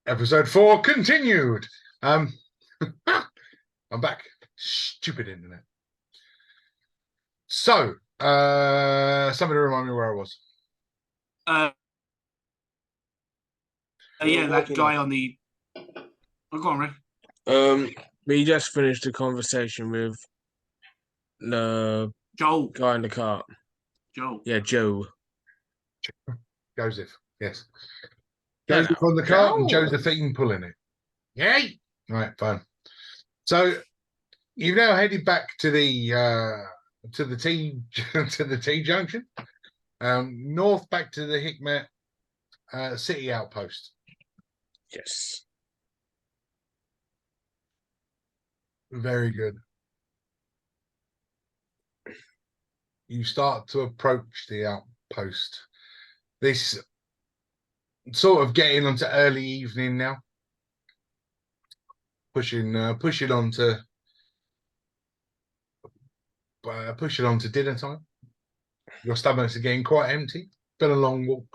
Episode 4 continued. I'm back. Stupid internet. So, somebody remind me where I was. Yeah, that guy on the. Oh, go on, Ray. We just finished a conversation with the Joel. guy in the car. Joel. Yeah, Joe. Joseph. Yes. Joseph on the car and Josephine pulling it. Yay! Right, fine. So you've now headed back to the T to the T junction, north back to the Hikmet city outpost. Yes. Very good. You start to approach the outpost. This sort of getting onto early evening now. Pushing on to dinner time. Your stomachs are getting quite empty. Been a long walk.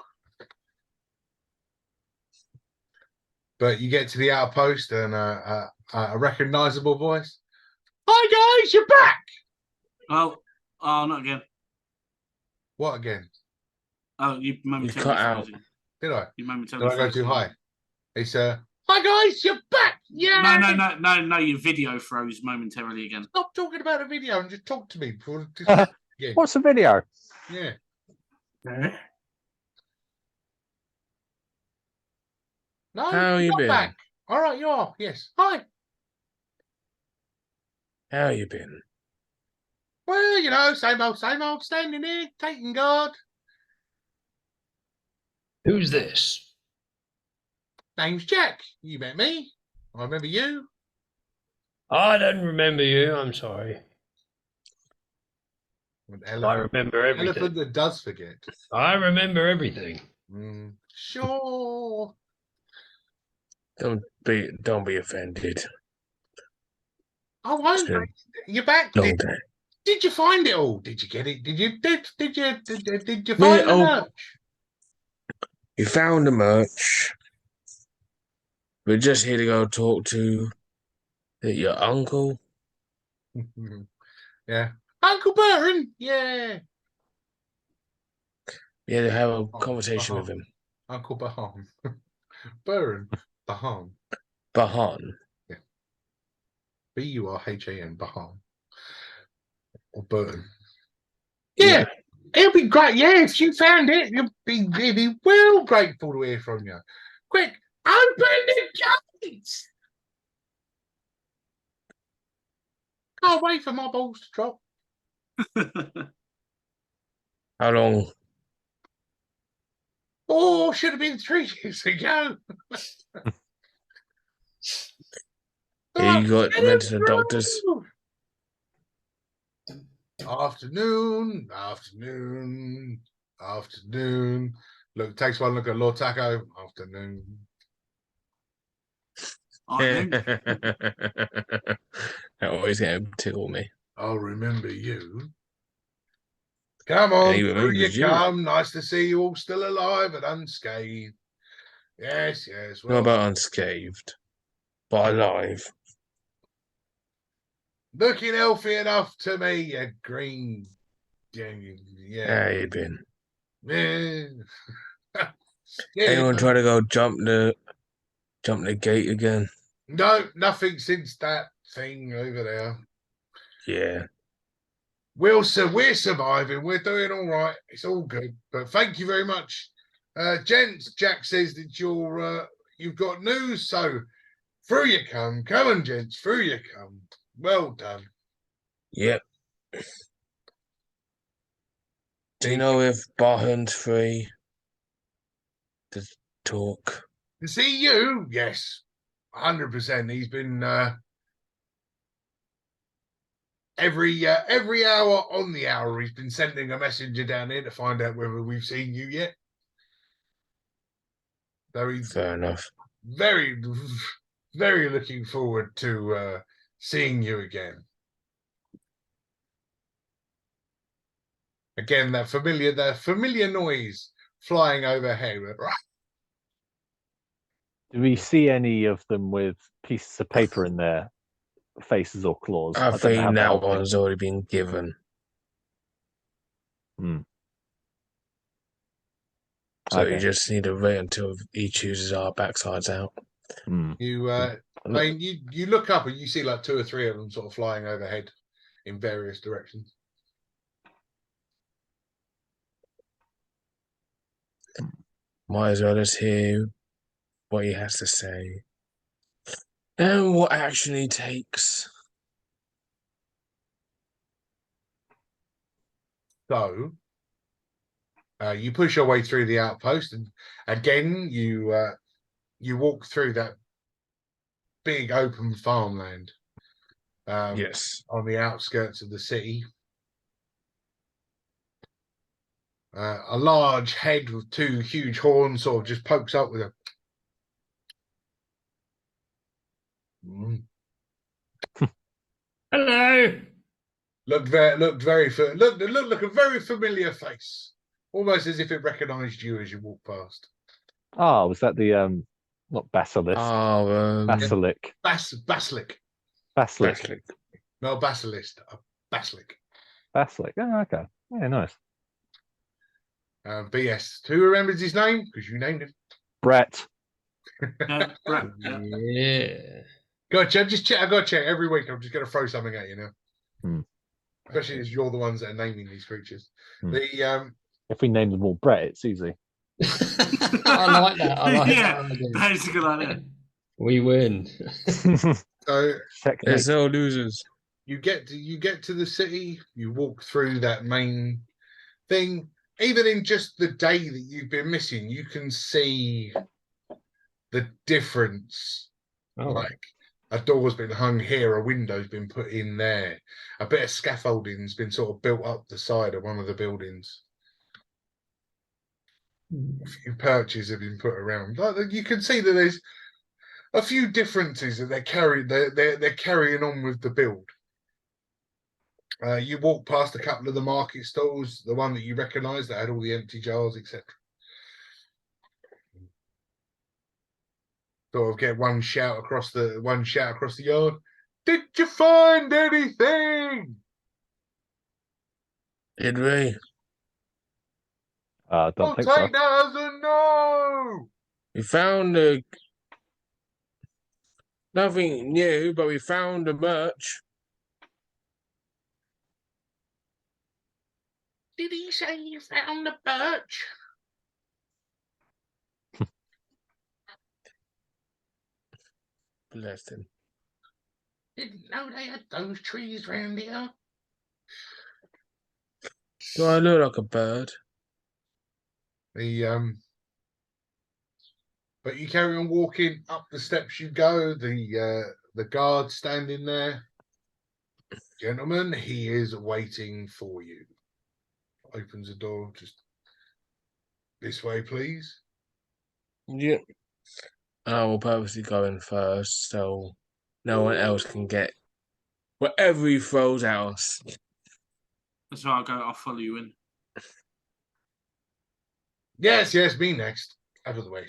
But you get to the outpost and a recognizable voice. Hi guys, you're back. Oh, not again. What again? Oh, you momentarily cut out. Did I? You momentarily Did I go too high? It's hi guys, you're back. Yeah. No. Your video froze momentarily again. Stop talking about a video and just talk to me before. What's the video? Yeah. No, How you been? Back. All right, you are. Yes. Hi. How you been? Well, you know, same old, standing here, taking guard. Who's this? Name's Jack. You met me. I remember you. I don't remember you. I'm sorry. I remember everything. Elephant that does forget. I remember everything. Sure. Don't be offended. I won't. You're back. Did you find it all? Did you get it? Did you find the merch? You found the merch. We're just here to go talk to your uncle. Yeah. Uncle Burton. Yeah. Yeah, to have a conversation with him. Uncle Bahan. Burton. Bahan. Bahan. Yeah. Burhan. Bahan. Or Burton. Yeah. It'll be great. Yeah, if you found it, you'll be really well grateful to hear from you. Quick, open the gates! Can't wait for my balls to drop. How long? Oh, should have been 3 years ago. You got went to the doctors. Afternoon. Look, takes one look at Lord Taco. Afternoon. That always gonna tickle me. I'll remember you. Come on, through you come. Nice to see you all still alive and unscathed. Yes. Well, not about unscathed, but alive. Looking healthy enough to me, you green. Yeah. How you been? Yeah. Anyone try to go jump the gate again? No, nothing since that thing over there. Yeah. We're surviving. We're doing all right. It's all good. But thank you very much, gents. Jack says that you've got news, so through you come. Come on, gents, through you come. Well done. Yep. Do you know if Bahan's free to talk? To see you? Yes, 100%. He's been every hour on the hour. He's been sending a messenger down here to find out whether we've seen you yet. Fair enough. Very, very looking forward to seeing you again. Again, that familiar noise flying overhead. Do we see any of them with pieces of paper in their faces or claws? I don't know how think that helping. one's already been given. So Okay. you just need to wait until he chooses our backsides out. You, I mean, you look up and you see like 2 or 3 of them sort of flying overhead in various directions. Might as well just hear what he has to say and what action he takes. So, you push your way through the outpost, and again, you walk through that big open farmland. Yes. On the outskirts of the city. A large head with 2 huge horns sort of just pokes up with a. Hello. Looked like a very familiar face, almost as if it recognised you as you walked past. Oh, was that the not basilisk? Oh, Basilisk. Basilisk. Basilisk. No, basilisk. Basilisk. Basilisk. Oh, okay. Yeah, nice. But yes, who remembers his name? Because you named him. Brett. Brett. Yeah. Gotcha. I got to check every week. I'm just going to throw something at you now. Especially as you're the ones that are naming these creatures. If we name them all Brett, it's easy. I like that. I like that. That's a good idea. We win. So there's no losers. You get to the city. You walk through that main thing. Even in just the day that you've been missing, you can see the difference. Like a door's been hung here, a window's been put in there, a bit of scaffolding's been sort of built up the side of one of the buildings. A few perches have been put around. Like, you can see that there's a few differences that they're carrying on with the build. You walk past a couple of the market stalls, the one that you recognise that had all the empty jars, etc. Sort of get one shout across the yard. Did you find anything? Did we? Don't think so. Take that as a no. We found nothing new, but we found the merch. Did he say you found the birch? Bless him. Didn't know they had those trees round here. Do I look like a bird? But you carry on walking up the steps. You go. The guard standing there. Gentlemen, he is waiting for you. Opens the door. Just this way, please. Yeah. I will purposely go in first, so no one else can get whatever he throws at us. That's why I'll follow you in. Yes, me next. Out of the way.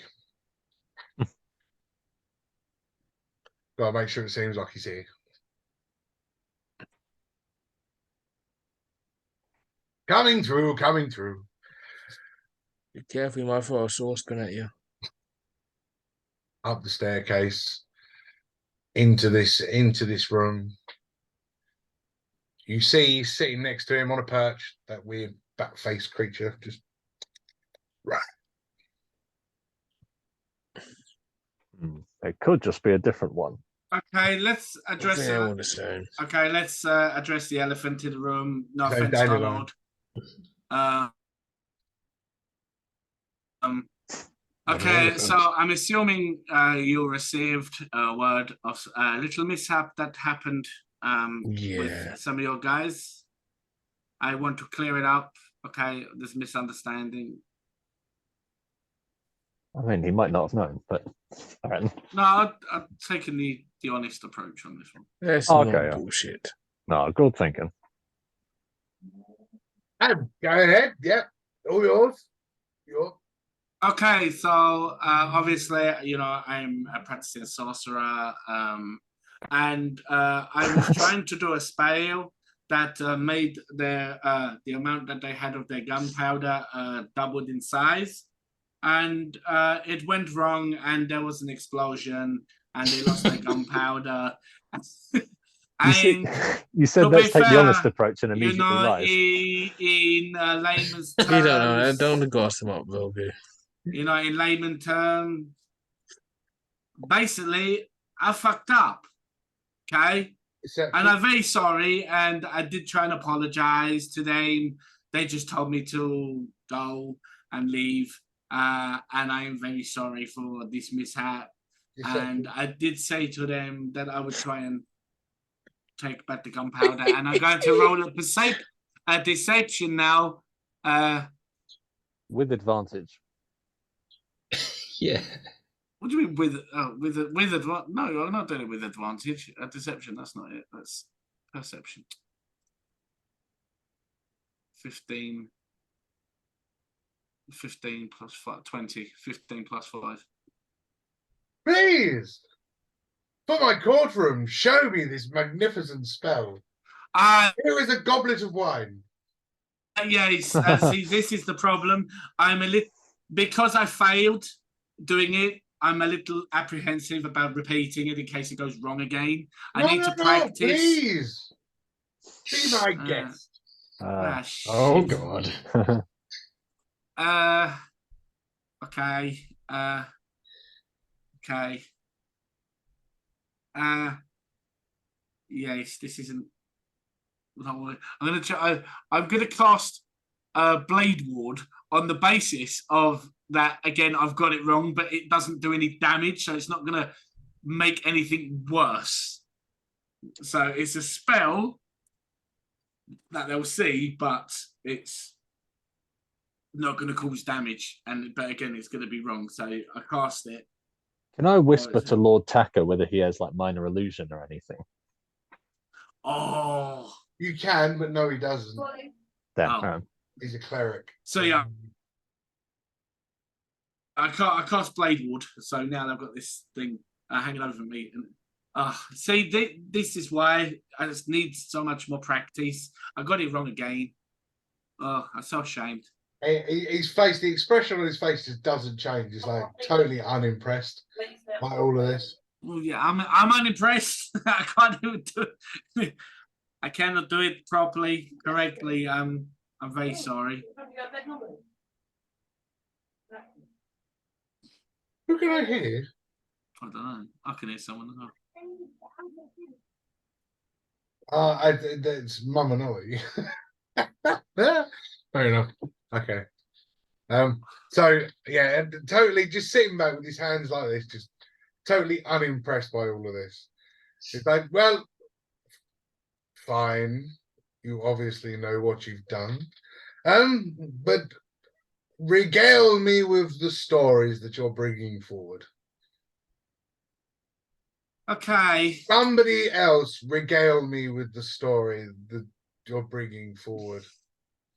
Gotta make sure it seems like he's here. Coming through. Be careful, he might throw a saucepan at you. Up the staircase. Into this room. You see sitting next to him on a perch, that weird bat-faced creature. Just right. It could just be a different one. Okay, let's address the address the elephant in the room. No offense, my lord. Okay, so I'm assuming you received a word of a little mishap that happened with some of your guys. I want to clear it up. Okay, this misunderstanding. I mean, he might not have known, but all right. No, I'm taking the honest approach on this one. That's not bullshit. No, good thinking. Go ahead. Yeah, all yours. Okay, so obviously, you know, I'm a practicing sorcerer, and I was trying to do a spell that made the amount that they had of their gunpowder doubled in size, and it went wrong, and there was an explosion, and they lost their gunpowder. And You said to be let's take the honest fair, approach and you immediately know, lies. in layman's terms, You don't know. Don't gas them up, Vilby. you know, in layman terms, basically, I fucked up. Okay. And I'm very sorry. And I did try and apologize to them. They just told me to go and leave. And I am very sorry for this mishap. And I did say to them that I would try and take back the gunpowder. And I'm going to roll a deception now. With advantage. Yeah. What do you mean with advantage? No, I'm not doing it with advantage. A deception, that's not it. That's perception. 15 plus 5, 20. 15 plus 5. Please, for my courtroom, show me this magnificent spell. Here is a goblet of wine. Yes, see, this is the problem. Because I failed doing it, I'm a little apprehensive about repeating it in case it goes wrong again. I need to practice. Please, be my guest. Oh God. Okay. Okay. Yes, this isn't. I'm gonna try. I'm gonna cast Blade Ward on the basis of that. Again, I've got it wrong, but it doesn't do any damage, so it's not gonna make anything worse. So it's a spell that they'll see, but it's not going to cause damage. But again, it's going to be wrong. So I cast it. Can I whisper to Lord Tacker whether he has like minor illusion or anything? Oh, you can, but no, he doesn't. Damn. He's a cleric. So yeah, I cast Blade Ward. So now they've got this thing hanging over me. And see, this is why I just need so much more practice. I got it wrong again. Oh, I'm so ashamed. His face, the expression on his face just doesn't change. It's like totally unimpressed by all of this. Well, yeah, I'm unimpressed. I can't even do it. I cannot do it properly, correctly. I'm very sorry. Who can I hear? I don't know. I can hear someone as well. It's Mum and Ollie. Fair enough. Okay. So yeah, totally just sitting back with his hands like this, just totally unimpressed by all of this. It's like, well, fine. You obviously know what you've done. But regale me with the stories that you're bringing forward. Okay. Somebody else regale me with the story that you're bringing forward.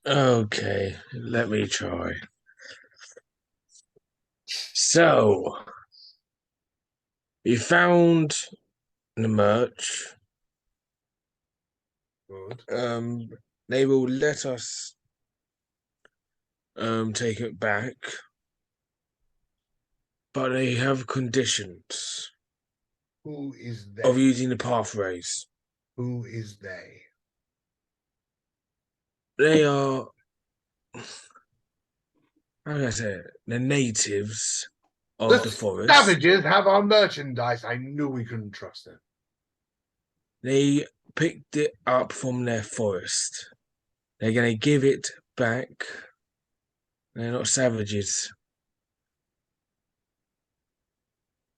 Okay, let me try. So, you found the merch. Good. They will let us take it back, but they have conditions. Who is they? Of using the pathways. Who is they? They are, how can I say it? The natives of the forest. Savages have our merchandise. I knew we couldn't trust them. They picked it up from their forest. They're going to give it back. They're not savages.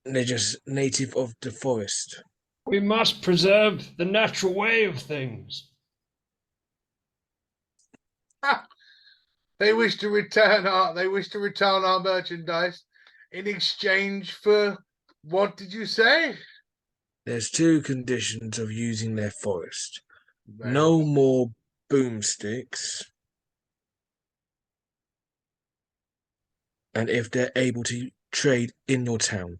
They're just native of the forest. We must preserve the natural way of things. They wish to return our merchandise in exchange for what did you say? There's 2 conditions of using their forest. No more boomsticks. and if they're able to trade in your town.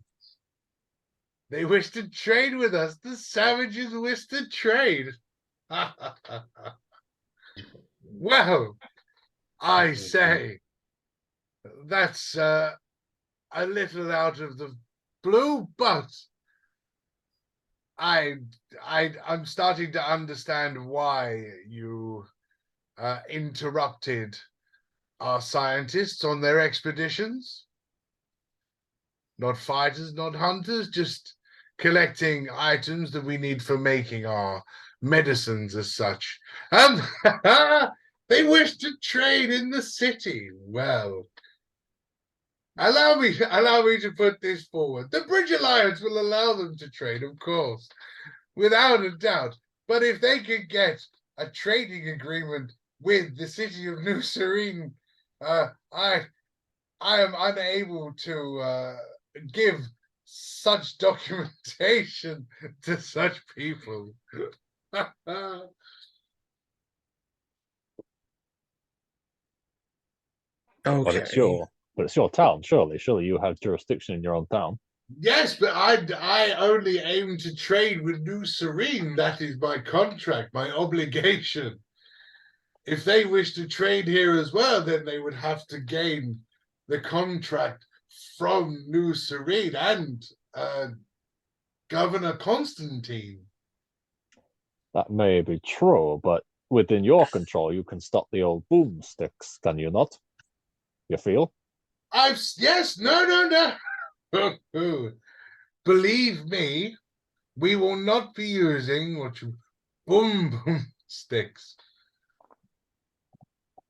They wish to trade with us. The savages wish to trade. Well, I say, that's a little out of the blue, but I'm starting to understand why you interrupted our scientists on their expeditions. Not fighters, not hunters, just collecting items that we need for making our medicines as such. They wish to trade in the city. Well, allow me to put this forward. The Bridge Alliance will allow them to trade, of course, without a doubt. But if they could get a trading agreement with the city of New Serene, I am unable to give such documentation to such people. Okay. But it's your town, surely. Surely you have jurisdiction in your own town. Yes, but I only aim to trade with New Serene. That is my contract, my obligation. If they wish to trade here as well, then they would have to gain the contract from New Serene and Governor Constantine. That may be true, but within your control, you can stop the old boomsticks, can you not? You feel? Yes, no. Believe me, we will not be using boom sticks.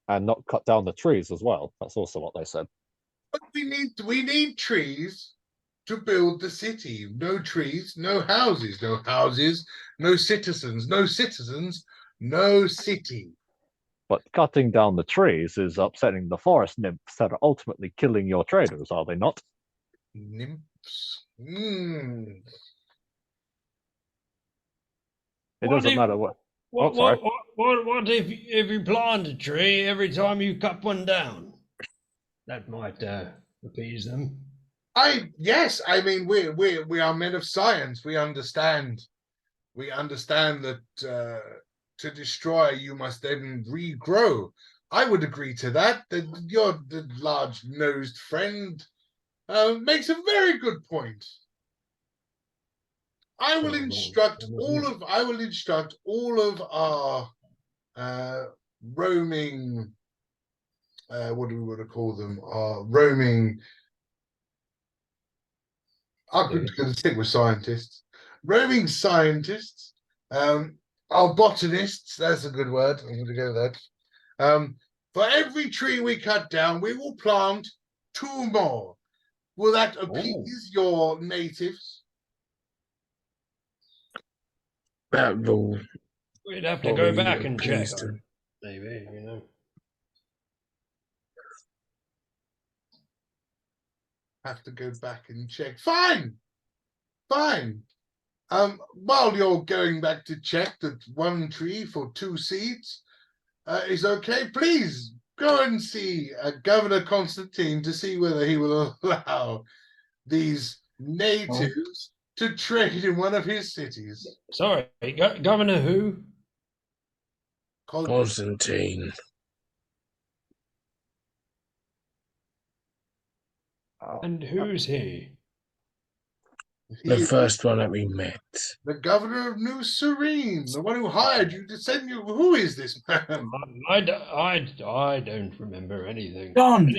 And not cut down the trees as well. That's also what they said. But we need trees to build the city. No trees, no houses. No houses, no citizens. No citizens, no city. But cutting down the trees is upsetting the forest nymphs that are ultimately killing your traders, are they not? Nymphs. It doesn't matter what. What if you plant a tree every time you cut one down? That might appease them. Yes, I mean we are men of science. We understand that to destroy you must then regrow. I would agree to that. That your large-nosed friend makes a very good point. I will instruct all of our roaming. What do we want to call them? Our roaming. I'm going to stick with scientists. Roaming scientists. Our botanists. That's a good word. I'm going to go with that. For every tree we cut down, we will plant 2 more. Will that appease your natives? That will. We'd have to go back and check. Maybe, you know. Have to go back and check. Fine. While you're going back to check that 1 tree for 2 seeds is okay, please go and see Governor Constantine to see whether he will allow these natives to trade in one of his cities. Sorry, Governor who? Constantine. And who's he? The first one that we met. The governor of New Serene, the one who hired you to send you. Who is this man? I don't remember anything. Don!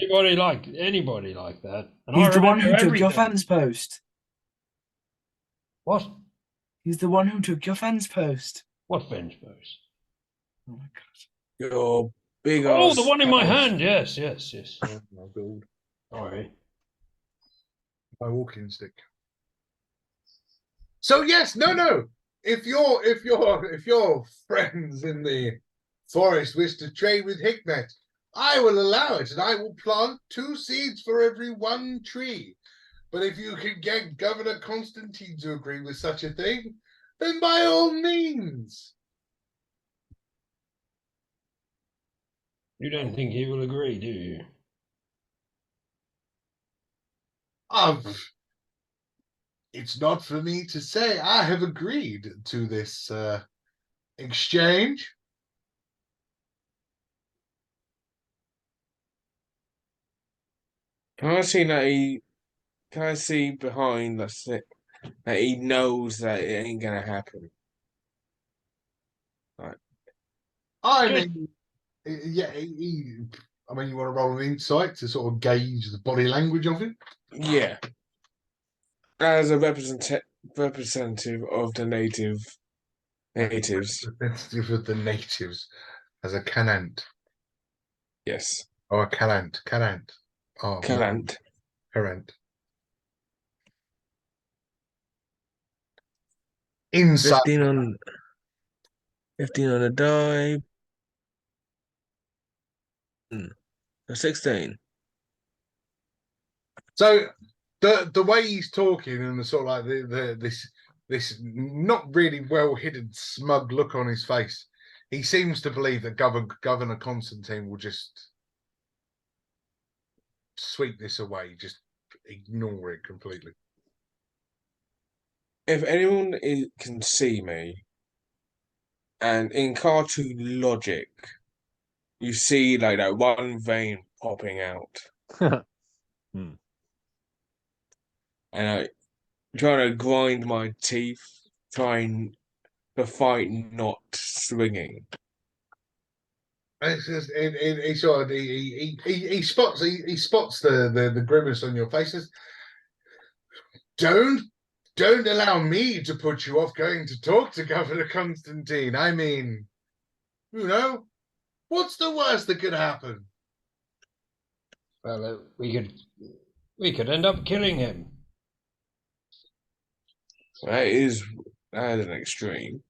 Anybody like that. And He's the one who took everything. your fence post. What? He's the one who took your fence post. What fence post? Oh my god. Your big Oh, ass the one in my house. hand. Yes. Oh my god! Sorry. My walking stick. So yes, no. If your friends in the forest wish to trade with Hikmet, I will allow it, and I will plant 2 seeds for every 1 tree. But if you can get Governor Constantine to agree with such a thing, then by all means. You don't think he will agree, do you? It's not for me to say. I have agreed to this exchange. Can I see that he? Can I see behind that he knows that it ain't gonna happen? Right. I mean, yeah. I mean, you want to roll an insight to sort of gauge the body language of him? Yeah. As a representative of the natives. Representative of the natives as a canant. Yes. Oh, a canant. Oh, Calant. Current. Inside. 15 on a die. 16. So the way he's talking and the sort of like this not really well hidden smug look on his face, he seems to believe that Governor Constantine will just sweep this away, just ignore it completely. If anyone can see me, and in cartoon logic, you see like that one vein popping out, and I trying to grind my teeth, trying to fight not swinging. It's just, he sort of he spots the grimace on your faces. Don't allow me to put you off going to talk to Governor Constantine. I mean, what's the worst that could happen? Well, we could end up killing him. That is an extreme.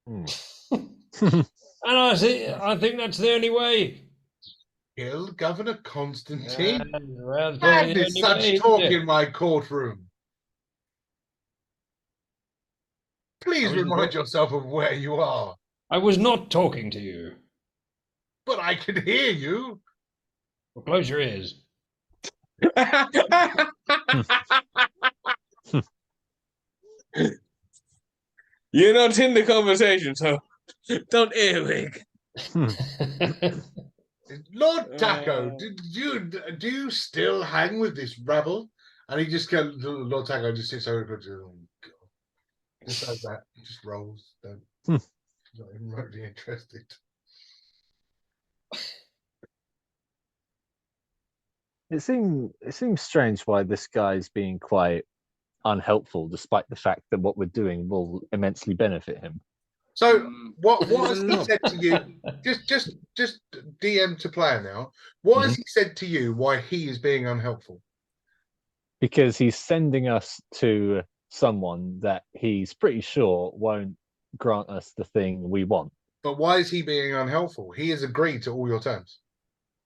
And I think that's the only way. Kill Governor Constantine? Well, That is such talk in my courtroom. Please remind yourself of where you are. I was not talking to you. But I can hear you. Well, close your ears. You're not in the conversation, so don't earwig. Lord Taco, do you still hang with this rebel? And he just goes, Lord Taco just sits over and goes, oh, God. Just like that. Just rolls. Not even remotely interested. It seems strange why this guy's being quite unhelpful, despite the fact that what we're doing will immensely benefit him. So, what has he said to you? Just DM to player now. What has he said to you? Why he is being unhelpful? Because he's sending us to someone that he's pretty sure won't grant us the thing we want. But why is he being unhelpful? He has agreed to all your terms.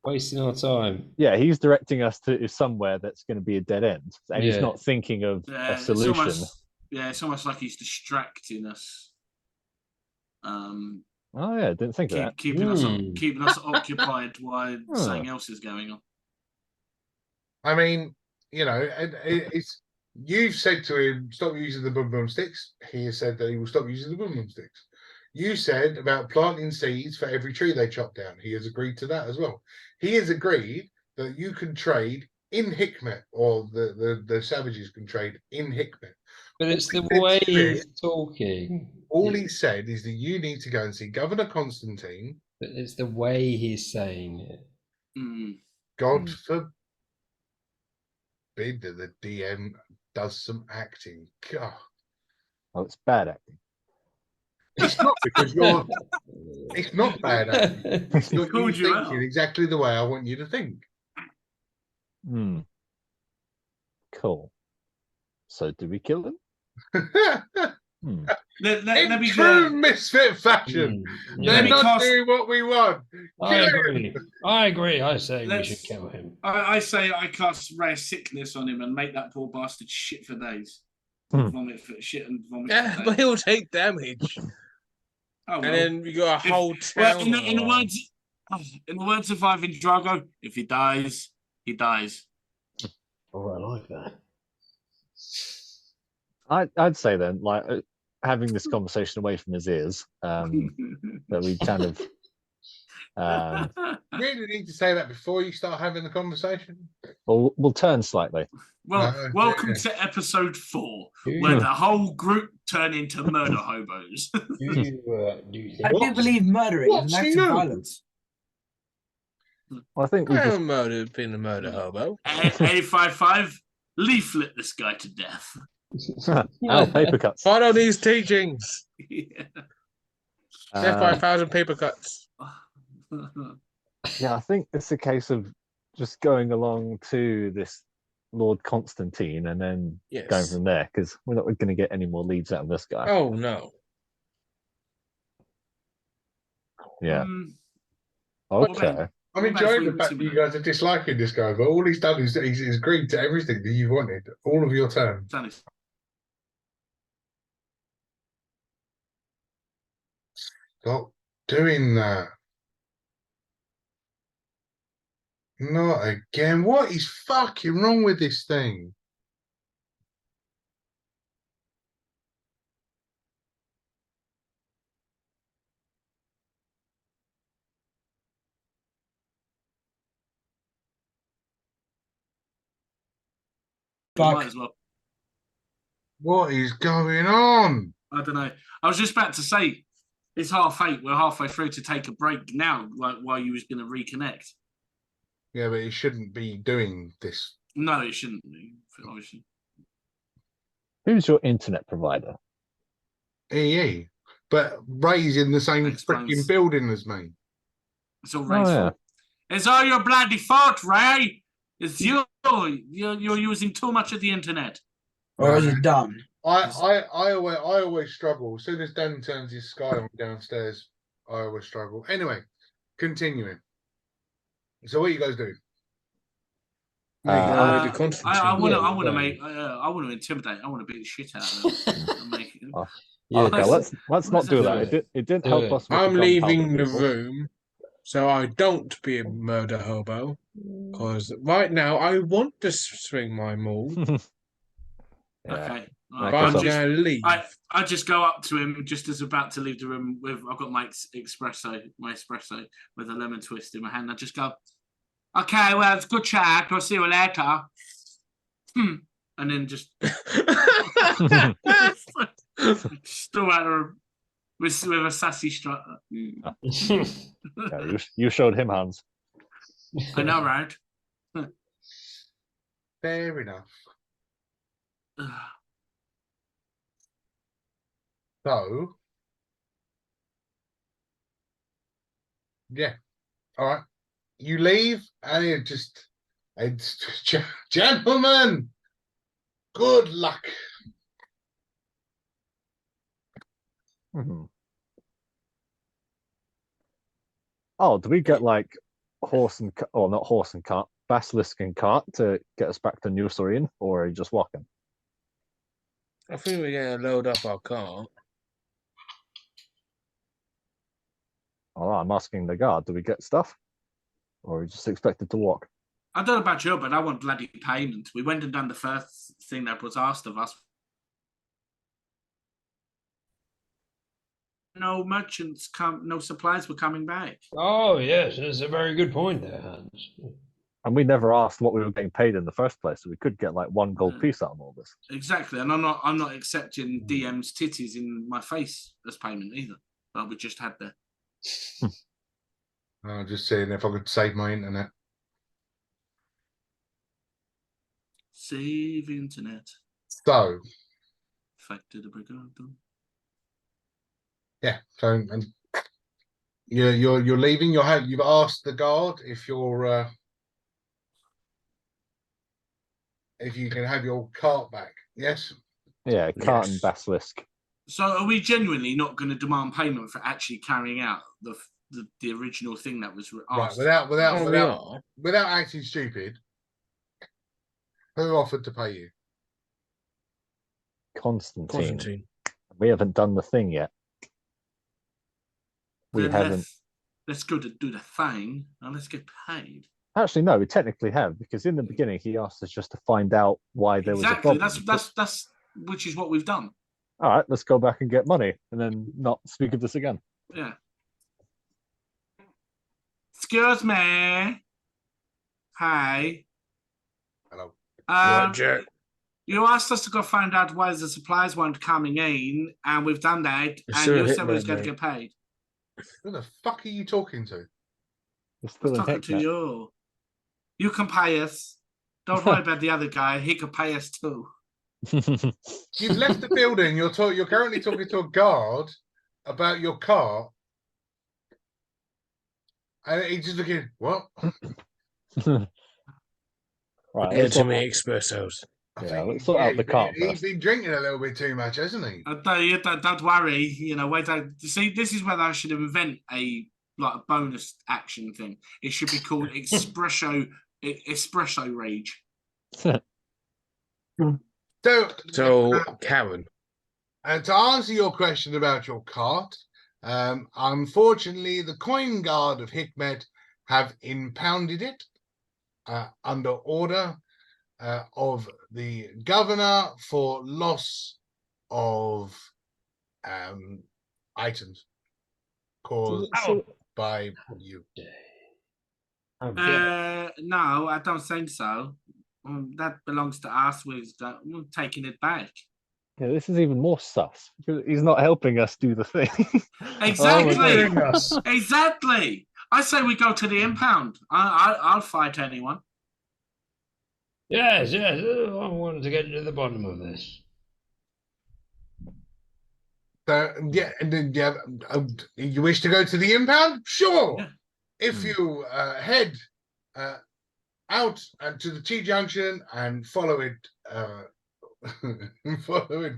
Wasting our time. Yeah, he's directing us to somewhere that's going to be a dead end, and he's not thinking of a solution. It's almost like he's distracting us. Oh yeah, didn't think of that. Keeping us occupied while something else is going on. I mean, it's you've said to him, stop using the boom boom sticks. He has said that he will stop using the boom boom sticks. You said about planting seeds for every tree they chop down. He has agreed to that as well. He has agreed that you can trade in Hikmet, or the savages can trade in Hikmet. But it's the way he's talking. All he said is that you need to go and see Governor Constantine. But it's the way he's saying it. God forbid that the DM does some acting. God. Oh, it's bad acting. It's not because it's not bad acting. It's not you thinking exactly the way I want you to think. Cool. So do we kill him? Let me true misfit fashion. They're not doing what we want. I agree. I say we should kill him. I say I cast rare sickness on him and make that poor bastard shit for days. Vomit for shit and vomit. Yeah, but he'll take damage. Oh, well. And then we got a whole town. Well, in the words of Ivan Drago, if he dies, he dies. Oh, I like that. I'd say then, like having this conversation away from his ears, that we kind of. Really need to say that before you start having the conversation. We'll turn slightly. Well, No, welcome yeah. to episode 4, Do where you- the whole group turn into murder hobos. do you think I do What's- believe murdering is an what's act new? of violence. Well, I think we I just. haven't been a murder hobo. 855, leaflet this guy to death. Paper cuts. Follow these teachings. Yeah. Death by 1,000 paper cuts. Yeah, I think it's a case of just going along to this Lord Constantine and then going Yes. from there, because we're not going to get any more leads out of this guy. Oh no. Yeah. What Okay. about- I'm What about enjoying the Freedom fact that you Simulator? guys are disliking this guy, but all he's done is he's agreed to everything that you wanted, all of your terms. Dennis. Stop doing that. Not again. What is fucking wrong with this thing? You Fuck. might as well. What is going on? I don't know. I was just about to say, it's 8:30. We're halfway through to take a break now, like while you was going to reconnect. Yeah, but he shouldn't be doing this. No, it shouldn't be, obviously. Who's your internet provider? EE. But Ray's in the same Explains. freaking building as me. It's all Ray's yeah. fault. It's all your bloody fault, Ray. It's you. You're using too much of the internet. Or is it done? I always struggle. As soon as Dan turns his sky on downstairs, I always struggle. Anyway, continuing. So what you guys do? Murder I Constantine. want to. Yeah, I want to right. make. I want to intimidate. I want to beat the shit out of them. And make it- Yeah, Okay, let's not do that. do It didn't Do help it. us. With I'm the leaving gunpowder the people. room so I don't be a murder hobo. Because right now I want to swing my maul, Yeah. Okay. Like but I'm us. going to leave. I just go up to him just as about to leave the room with I've got my espresso with a lemon twist in my hand. I just go, okay, well it's a good chat. I'll see you later. And then just still at her with a sassy strut. Yeah, you showed him hands. I know, right? Fair enough. So, yeah, all right. You leave, and it's gentlemen. Good luck. Mhm. Oh, do we get like horse and or not horse and cart, basilisk and cart to get us back to New Serene, or are you just walking? I think we're going to load up our car. Oh, I'm asking the guard. Do we get stuff, or are we just expected to walk? I don't know about you, but I want bloody payment. We went and done the first thing that was asked of us. No merchants come, no supplies were coming back. Oh, yes, that's a very good point there, Hans. And we never asked what we were getting paid in the first place, so we could get like one gold Yeah. piece out of all this. Exactly, and I'm not accepting DM's titties in my face as payment either. But we just had the Just seeing if I could save my internet. save internet. So, Factor the brigade. yeah. So, and you're leaving. You've asked the guard if you can have your cart back. Yes. Yeah, cart and Yes. basilisk. So are we genuinely not going to demand payment for actually carrying out the original thing that was Right. asked? Without acting stupid. Who offered to pay you? Constantine. We haven't done the thing yet. We Then haven't. Let's go to do the thing and let's get paid. Actually, no, we technically have, because in the beginning he asked us just to find out why there was a Exactly. problem. which is what we've done. All right, let's go back and get money, and then not speak of this again. Yeah. Excuse me. Hi. Hello. Right, Jack. You asked us to go find out why the supplies weren't coming in, and we've done that. You're And still you a said we was hitman, going to mate. get paid. Who the fuck are you talking to? You're I still was in talking to Hickmet. you. You can pay us. Don't worry about the other guy. He can pay us too. You've left the building. You're currently talking to a guard about your car, and he's just looking. What? Right, Here let's to sort, me expressos. yeah, let's sort out the cart he's first. been drinking a little bit too much, hasn't he? Don't worry. You know, wait. See, this is whether I should invent a bonus action thing. It should be called espresso rage. So, Karen. And to answer your question about your cart, unfortunately, the coin guard of Hikmet have impounded it under order of the governor for loss of items caused by you. No, I don't think so. That belongs to us. We're taking it back. Yeah, this is even more sus. He's not helping us do the thing. Exactly. us. Exactly. I say we go to the impound. I'll fight anyone. Yes, yes. I wanted to get to the bottom of this. So yeah, and then you wish to go to the impound? Sure. Yeah. If you head out to the T junction and follow it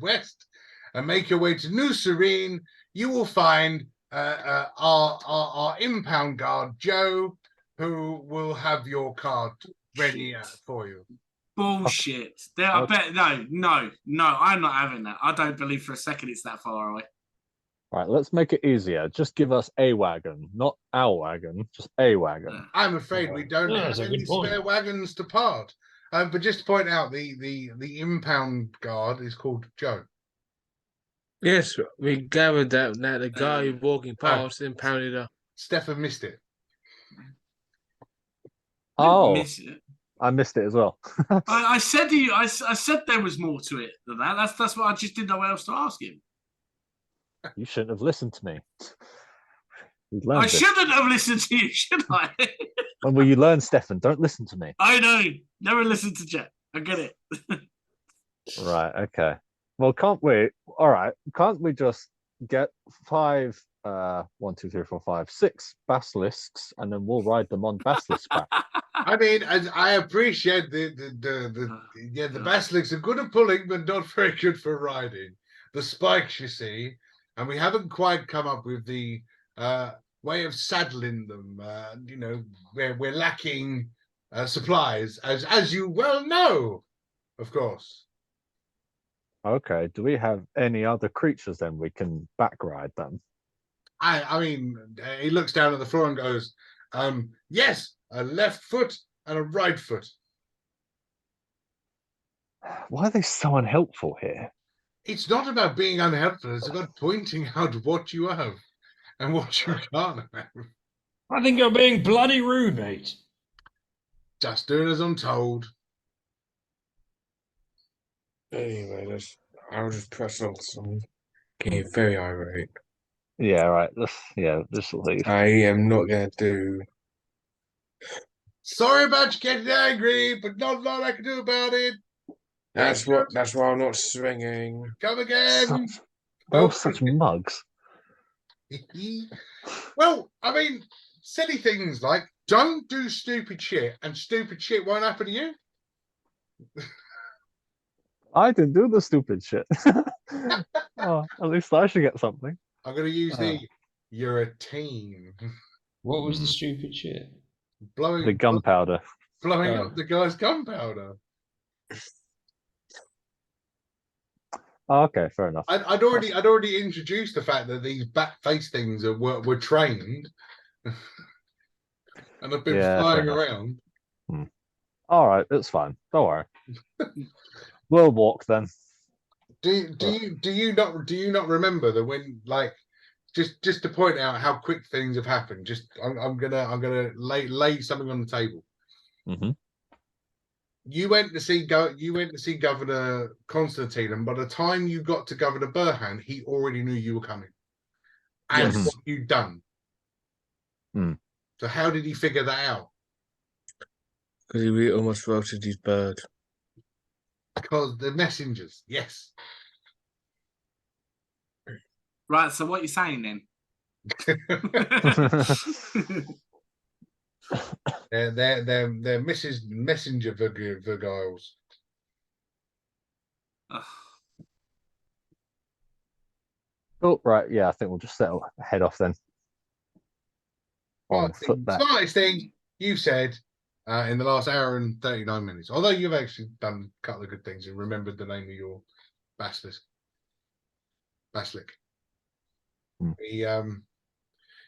west and make your way to New Serene, you will find our impound guard Joe, who will have your card ready for you. Bullshit. I bet no. I'm not having that. I don't believe for a second it's that far away. Right, let's make it easier. Just give us a wagon, not our wagon, just a wagon. I'm afraid we don't have any spare wagons to part. But just to point out, the impound guard is called Joe. Yes, we gathered that the guy walking past impounded her. Stefan missed it. Oh, I missed it as well. I said to you, I said there was more to it than that. That's what I just didn't know what else to ask him. You shouldn't have listened to me. I shouldn't have listened to you, should I? When will you learn, Stefan? Don't listen to me. I know. Never listen to Jack. I get it. Right, okay. Well, can't we? All right, can't we just get 5, 1, 2, 3, 4, 5, 6 basilisks, and then we'll ride them on basilisk back? I mean, I appreciate the basilisks are good at pulling, but not very good for riding. The spikes, you see, and we haven't quite come up with the way of saddling them. We're lacking supplies, as you well know, of course. Okay, do we have any other creatures then we can back ride them? I mean, he looks down at the floor and goes, yes, a left foot and a right foot. Why are they so unhelpful here? It's not about being unhelpful. It's about pointing out what you have and what you can't have. I think you're being bloody rude, mate. Just doing as I'm told. Anyway, I'll just press on some. Getting very irate. Yeah, right. This will leave. I am not going to do. Sorry about you getting angry, but not a lot I can do about it. That's why I'm not swinging. Come again. Such mugs. Well, I mean, silly things like don't do stupid shit, and stupid shit won't happen to you. I didn't do the stupid shit. Oh, at least I should get something. I'm going to use you're a team. What was the stupid shit? The gunpowder. Blowing up the guy's gunpowder. Oh, okay, fair enough. I'd already introduced the fact that these bat face things were trained and have been flying around. All right, it's fine. Don't worry. We'll walk then. Do you not remember that when like just to point out how quick things have happened? Just I'm gonna lay something on the table. Mm-hmm. You went to see Governor Constantine, and by the time you got to Governor Burhan, he already knew you were coming and Yes. what you'd done. Mm. So how did he figure that out? Because he almost roasted his bird. Because the messengers, yes. Right. So what you're saying then? they're messenger Virgiles. Oh, right. Yeah, I think we'll just head off then. On foot back. Smartest thing you said in the last hour and 39 minutes. Although you've actually done a couple of good things and remembered the name of your basilisk.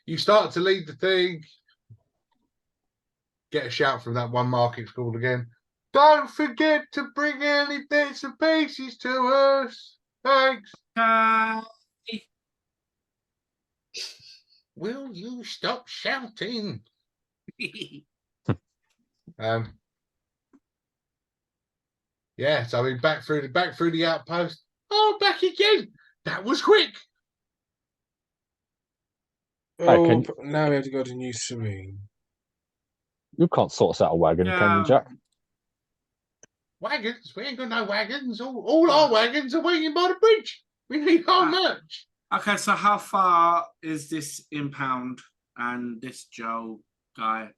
You start to lead the thing. Get a shout from that one market school again. Don't forget to bring any bits and pieces to us. Thanks. Will you stop shouting? Yeah, so we're back through the outpost. Oh, back again. That was quick. Oh, now we have to go to New Serene. You can't sort us out a wagon, can you, Jack? Wagons? We ain't got no wagons. All our wagons are waiting by the bridge. We need our merch. Okay, so how far is this impound and this Joe guy?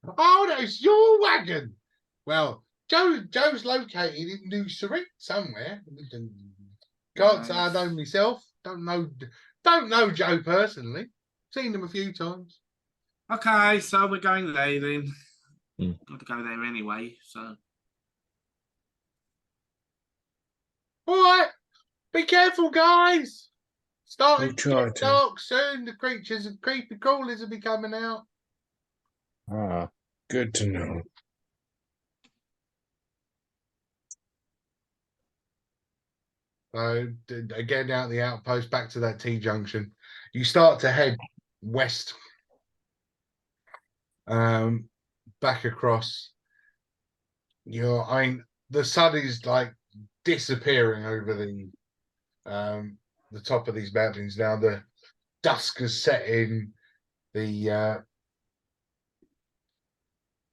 Oh, that's your wagon. Well, Joe's located in New Serene somewhere. Can't say I know myself. Don't know Joe personally. Seen him a few times. Okay, so we're going there then. Mm. Got to go there anyway, so. All right. Be careful, guys. Starting to try get to. dark soon. The creatures and creepy crawlers will be coming out. Ah. Good to know. So again, out the outpost, back to that T-junction. You start to head west, back across. The sun is like disappearing over the top of these mountains now. The dusk has set in. The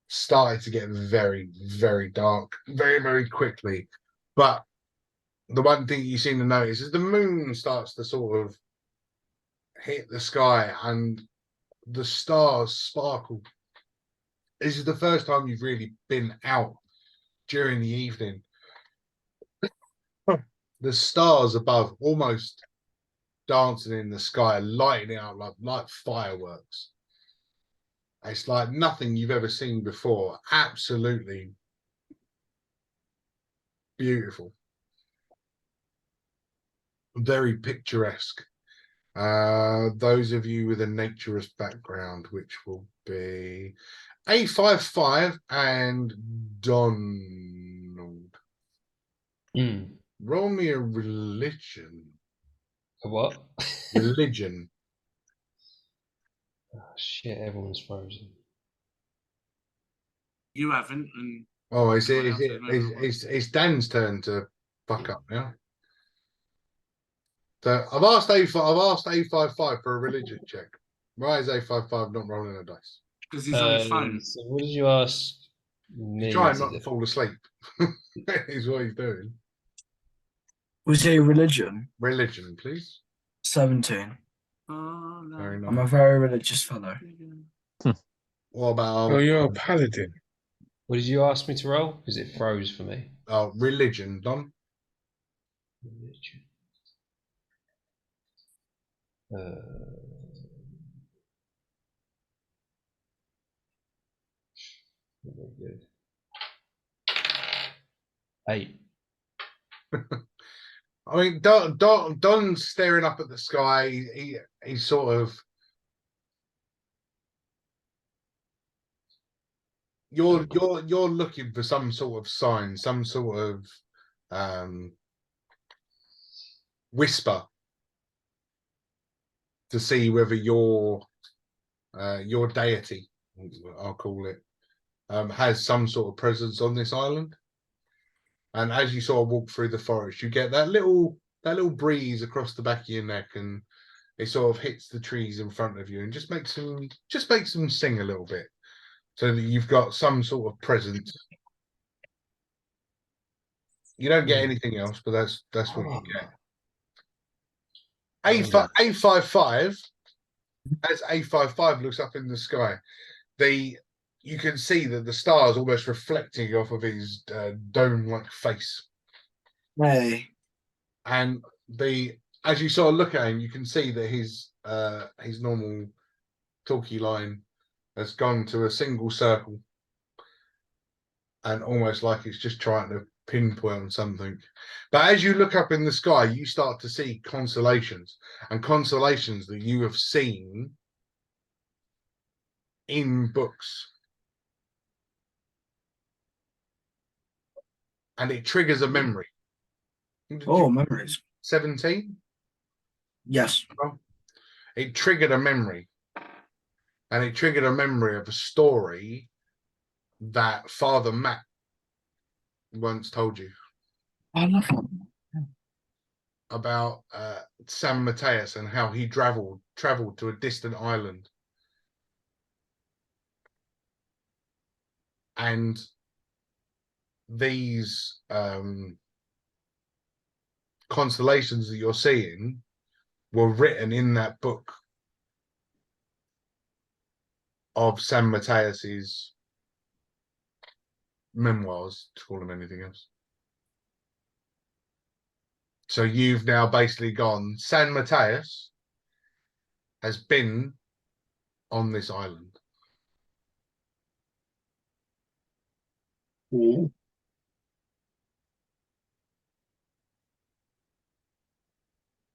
started to get very, very dark, very, very quickly. But the one thing you seem to notice is the moon starts to sort of hit the sky and the stars sparkle. This is the first time you've really been out during the evening. The stars above almost dancing in the sky, lighting it up like fireworks. It's like nothing you've ever seen before. Absolutely beautiful. Very picturesque. Those of you with a naturist background, which will be A55 and Donald. Roll me a religion. A what? Religion. Oh, shit, everyone's frozen. You haven't, and Oh, it's Dan's turn to fuck up now. So I've asked A55 for a religion check. Why is A55 not rolling a dice? because he's on his phone. So what did you ask me? He's trying not to fall asleep. Is what he's doing. Was it religion? Religion, please. 17. Oh, no. Very nice. I'm a very religious fellow. What about Oh, you're a paladin. What did you ask me to roll? Because it froze for me. religion, Don? Religion. Very good. 8. I mean, Don's staring up at the sky. He's sort of. You're looking for some sort of sign, some sort of whisper to see whether your deity, I'll call it, has some sort of presence on this island. And as you sort of walk through the forest, you get that little breeze across the back of your neck, and it sort of hits the trees in front of you and just makes them sing a little bit, so that you've got some sort of presence. You don't get anything else, but that's what you get. A55, as A55 looks up in the sky, you can see that the stars almost reflecting off of his dome-like face. Hey. And as you sort of look at him, you can see that his normal talkie line has gone to a single circle, and almost like it's just trying to pinpoint something. But as you look up in the sky, you start to see constellations, and constellations that you have seen in books. And it triggers a memory. Memories. 17? Yes. It triggered a memory. And it triggered a memory of a story that Father Matt once told you. I love that. About San Mateus and how he traveled to a distant island. And these constellations that you're seeing were written in that book of San Mateus's memoirs, to call them anything else. So you've now basically gone, San Mateus has been on this island. Ooh.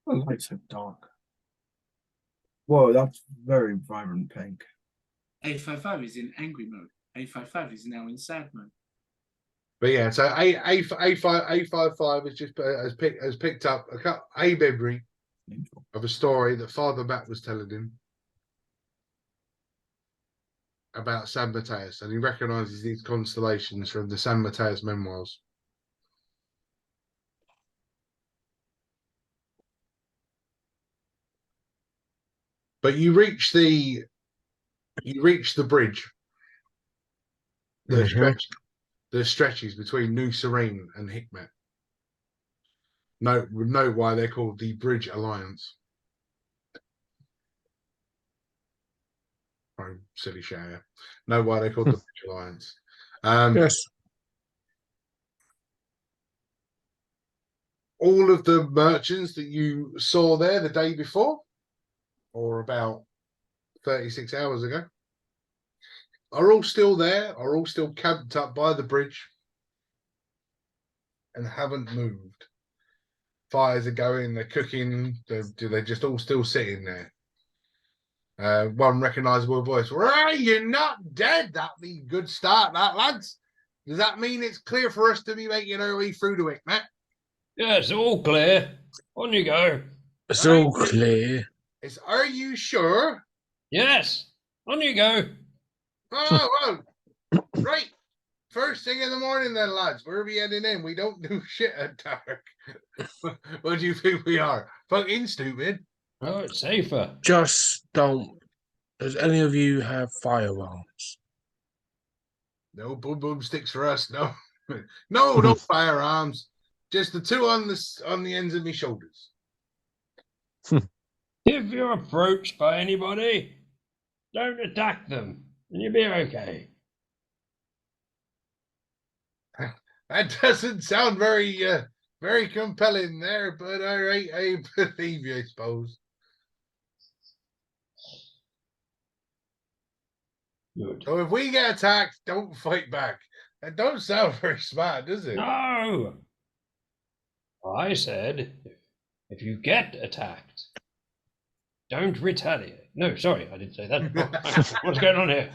The lights are dark. Whoa, that's very vibrant pink. A55 is in angry mode. A55 is now in sad mode. But yeah, so A55 has picked up a memory of a story that Father Matt was telling him about San Mateus, and he recognises these constellations from the San Mateus memoirs. But you reach the bridge that stretches between New Serene and Hikmet. Note why they're called the Bridge Alliance. Oh, silly share. Know why they're called the Bridge Alliance. Yes. All of the merchants that you saw there the day before, or about 36 hours ago, are all still there, are all still camped up by the bridge and haven't moved. Fires are going, they're cooking, they're just all still sitting there. One recognisable voice. Right, you're not dead. That'd be a good start, that, lads. Does that mean it's clear for us to be making our way through the wick, Matt? Yeah, it's all clear. On you go. It's all clear. Are you sure? Yes. On you go. Oh, well, right. First thing in the morning then, lads. Where are we heading in? We don't do shit at dark. What do you think we are? Fucking stupid. Oh, it's safer. Just don't. Does any of you have firearms? No boom sticks for us. No, no firearms. Just the two on the ends of my shoulders. If you're approached by anybody, don't attack them, and you'll be okay. That doesn't sound very compelling there, but all right, I believe you, I suppose. Good. So if we get attacked, don't fight back. That don't sound very smart, does it? No! I said, if you get attacked, don't retaliate. No, sorry, I didn't say that. Oh, what's going on here?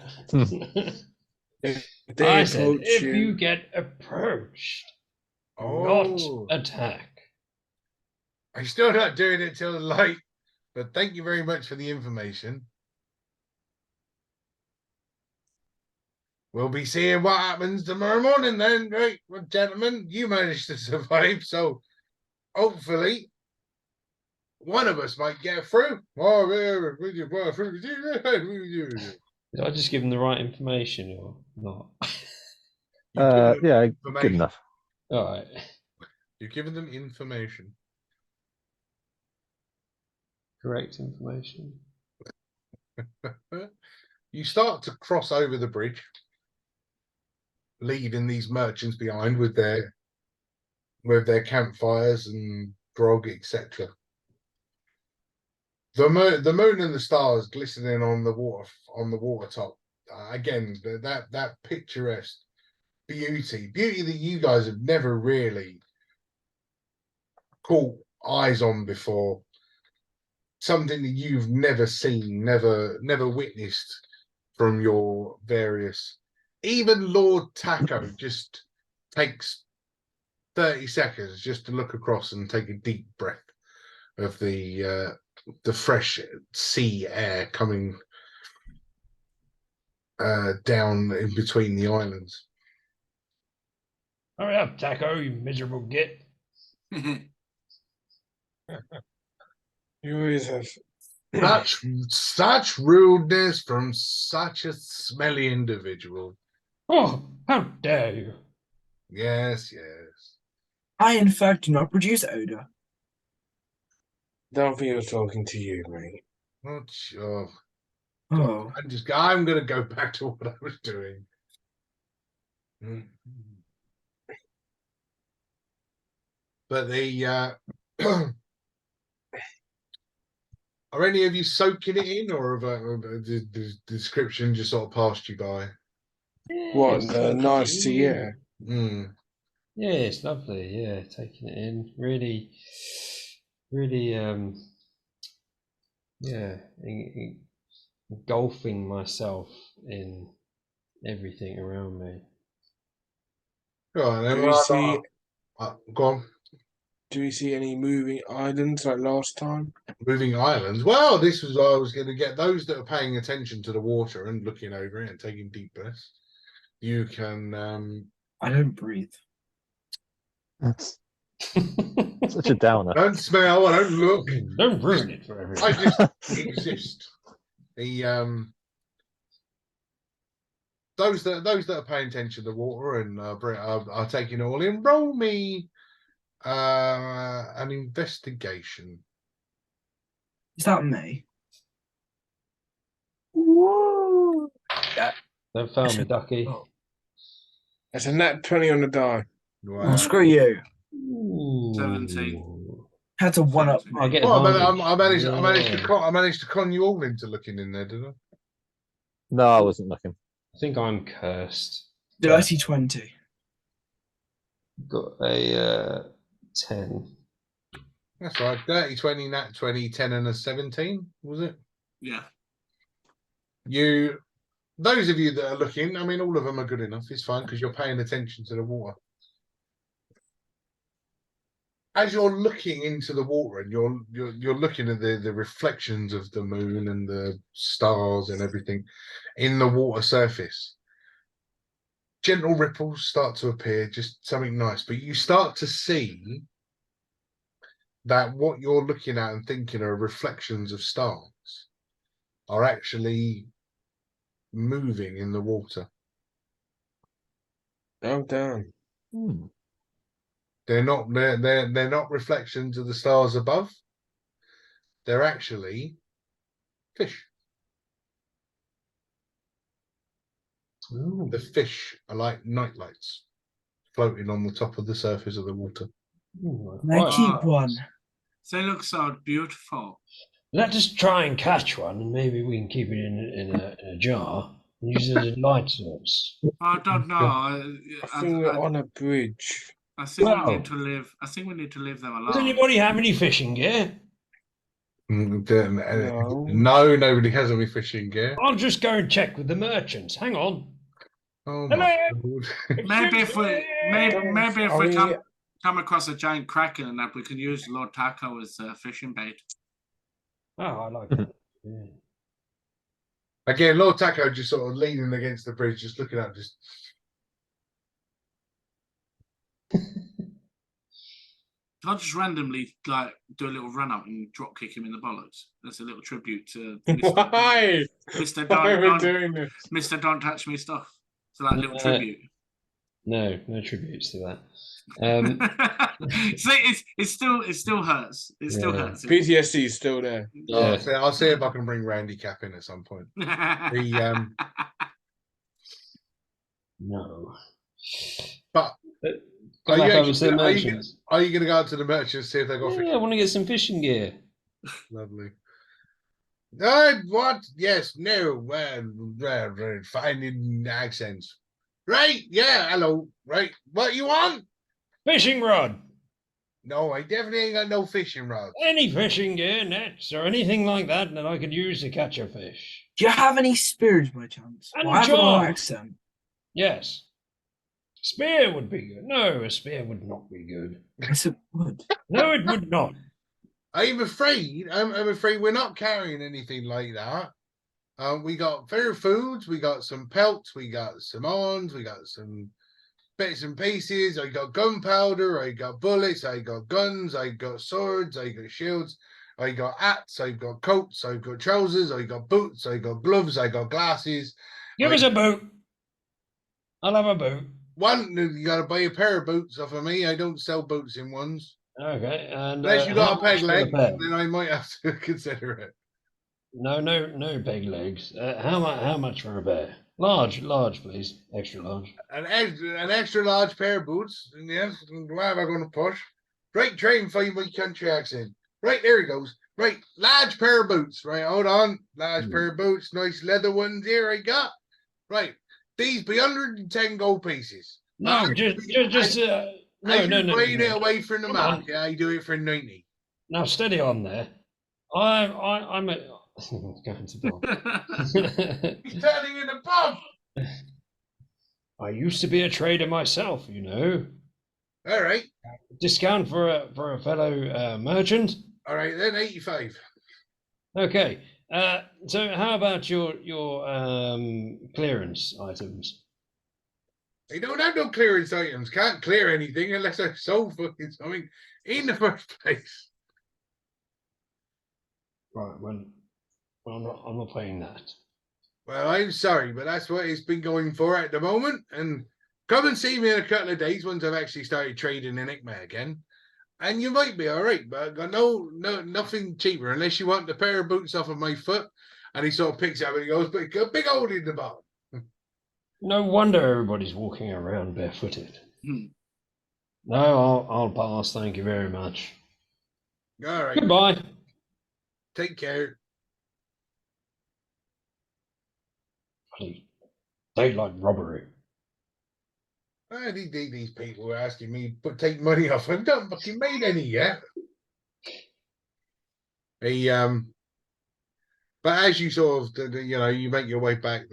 If they I approach said, if you get approached, Oh, not attack. I'm still not doing it till late, but thank you very much for the information. We'll be seeing what happens tomorrow morning then, right? Well, gentlemen, you managed to survive, so hopefully one of us might get through. Did I just give them the right information or not? Yeah, good enough. All right. You're giving them information. Correct information. You start to cross over the bridge, leaving these merchants behind with their campfires and grog, etc. The moon and the stars glistening on the water top. Again, that picturesque beauty that you guys have never really caught eyes on before. Something that you've never seen, never witnessed from your various. Even Lord Taco just takes 30 seconds just to look across and take a deep breath of the fresh sea air coming down in between the islands. Hurry up, Taco, you miserable git. You always have. Such rudeness from such a smelly individual. Oh, how dare you! Yes. I, in fact, do not produce odor. Don't think you're talking to you, mate. Not sure. Oh, I'm going to go back to what I was doing. But the are any of you soaking it in, or have the description just sort of passed you by? What, the nice sea air? Yeah, it's lovely. Yeah, taking it in. Really, yeah, engulfing myself in everything around me. Go on, then. Do you see? Go on. Do we see any moving islands like last time? Moving islands. Well, this was I was going to get those that are paying attention to the water and looking over it and taking deep breaths. You can. I don't breathe. That's such a downer. Don't smell. I don't look. Don't ruin it for everyone. I just exist. The those that are paying attention to the water and are taking it all in. Roll me an investigation. Is that me? Whoa! Don't fail me, Ducky. Oh. That's a nat 20 on the die. Oh, screw you. Ooh. 17. Had to one up. I get Well, advantage. I managed to con you all into looking in there, did I? No, I wasn't looking. I think I'm cursed. Dirty 20. Got a 10. That's right. 30, 20, nat 20, 10 and a 17, was it? Yeah. Those of you that are looking, I mean, all of them are good enough. It's fine because you're paying attention to the water. As you're looking into the water and you're looking at the reflections of the moon and the stars and everything in the water surface, gentle ripples start to appear, just something nice. But you start to see that what you're looking at and thinking are reflections of stars are actually moving in the water. Oh, damn. They're not reflections of the stars above. They're actually fish. Ooh. The fish are like night lights floating on the top of the surface of the water. Ooh, Can I keep one? They look so beautiful. Let us try and catch one, and maybe we can keep it in a jar and use it as light source. I don't know. I think we're on a bridge. I think we need to live. I think we need to leave them alone. Does anybody have any fishing gear? No. No, nobody has any fishing gear. I'll just go and check with the merchants. Hang on. Oh my God. Maybe if we come come across a giant kraken and that we can use Lord Taco as fishing bait. Oh, I like that. Yeah. Again, Lord Taco just sort of leaning against the bridge, just looking up, just. I'll just randomly like do a little run up and drop kick him in the bollocks. That's a little tribute to Mr. Why? Mr. Why are we Don't doing this? Mr. Don't touch me stuff. So like a little tribute. No tributes to that. See, it still hurts. It still hurts. PTSD is still there. Yeah. I'll see if I can bring Randy Cap in at some point. No. But Are you going to go out to the merchants, see if they got fishing? I want to get some fishing gear. Lovely. What? Yes, no. Finding accents. Right, yeah, hello. Right, what you want? Fishing rod. No, I definitely ain't got no fishing rods. Any fishing gear, nets, or anything like that I could use to catch a fish. Do you have any spears by chance? And I have an charms. accent. Yes. Spear would be good. No, a spear would not be good. Yes, it would. No, it would not. I'm afraid we're not carrying anything like that. We got fair foods, we got some pelts, we got some arms, we got some bits and pieces. I got gunpowder, I got bullets, I got guns, I got swords, I got shields, I got hats, I got coats, I got trousers, I got boots, I got gloves, I got glasses. Give us a boot. I'll have a boot. You got to buy a pair of boots off of me. I don't sell boots in ones. Okay, and unless you got a peg leg, then I might have to consider it. No peg legs. How much for a pair? Large, please. Extra large. An extra large pair of boots. And yes, where am I going to push? Right, try and find my country accent. Right, there he goes. Right, large pair of boots. Right, hold on. Large pair of boots. Nice leather ones here I got. Right, these be 110 gold pieces. No, just no. Bring it away from the market. I do it for 90. Now, steady on there. I'm a... going to bed. He's turning in a pub. I used to be a trader myself, you know. All right. Discount for a fellow merchant. All right, then 85. Okay. So how about your clearance items? I don't have no clearance items. Can't clear anything unless I sold fucking something in the first place. Right. Well, I'm not paying that. Well, I'm sorry, but that's what it's been going for at the moment. And come and see me in a couple of days once I've actually started trading in ICMA again. And you might be all right, but I've got nothing cheaper unless you want the pair of boots off of my foot. And he sort of picks it up and he goes, but a big hole in the bottom. No wonder everybody's walking around barefooted. No, I'll pass. Thank you very much. All right. Goodbye. Take care. Daylight robbery. These people were asking me to take money off. I haven't fucking made any yet. But as you sort of, you make your way back,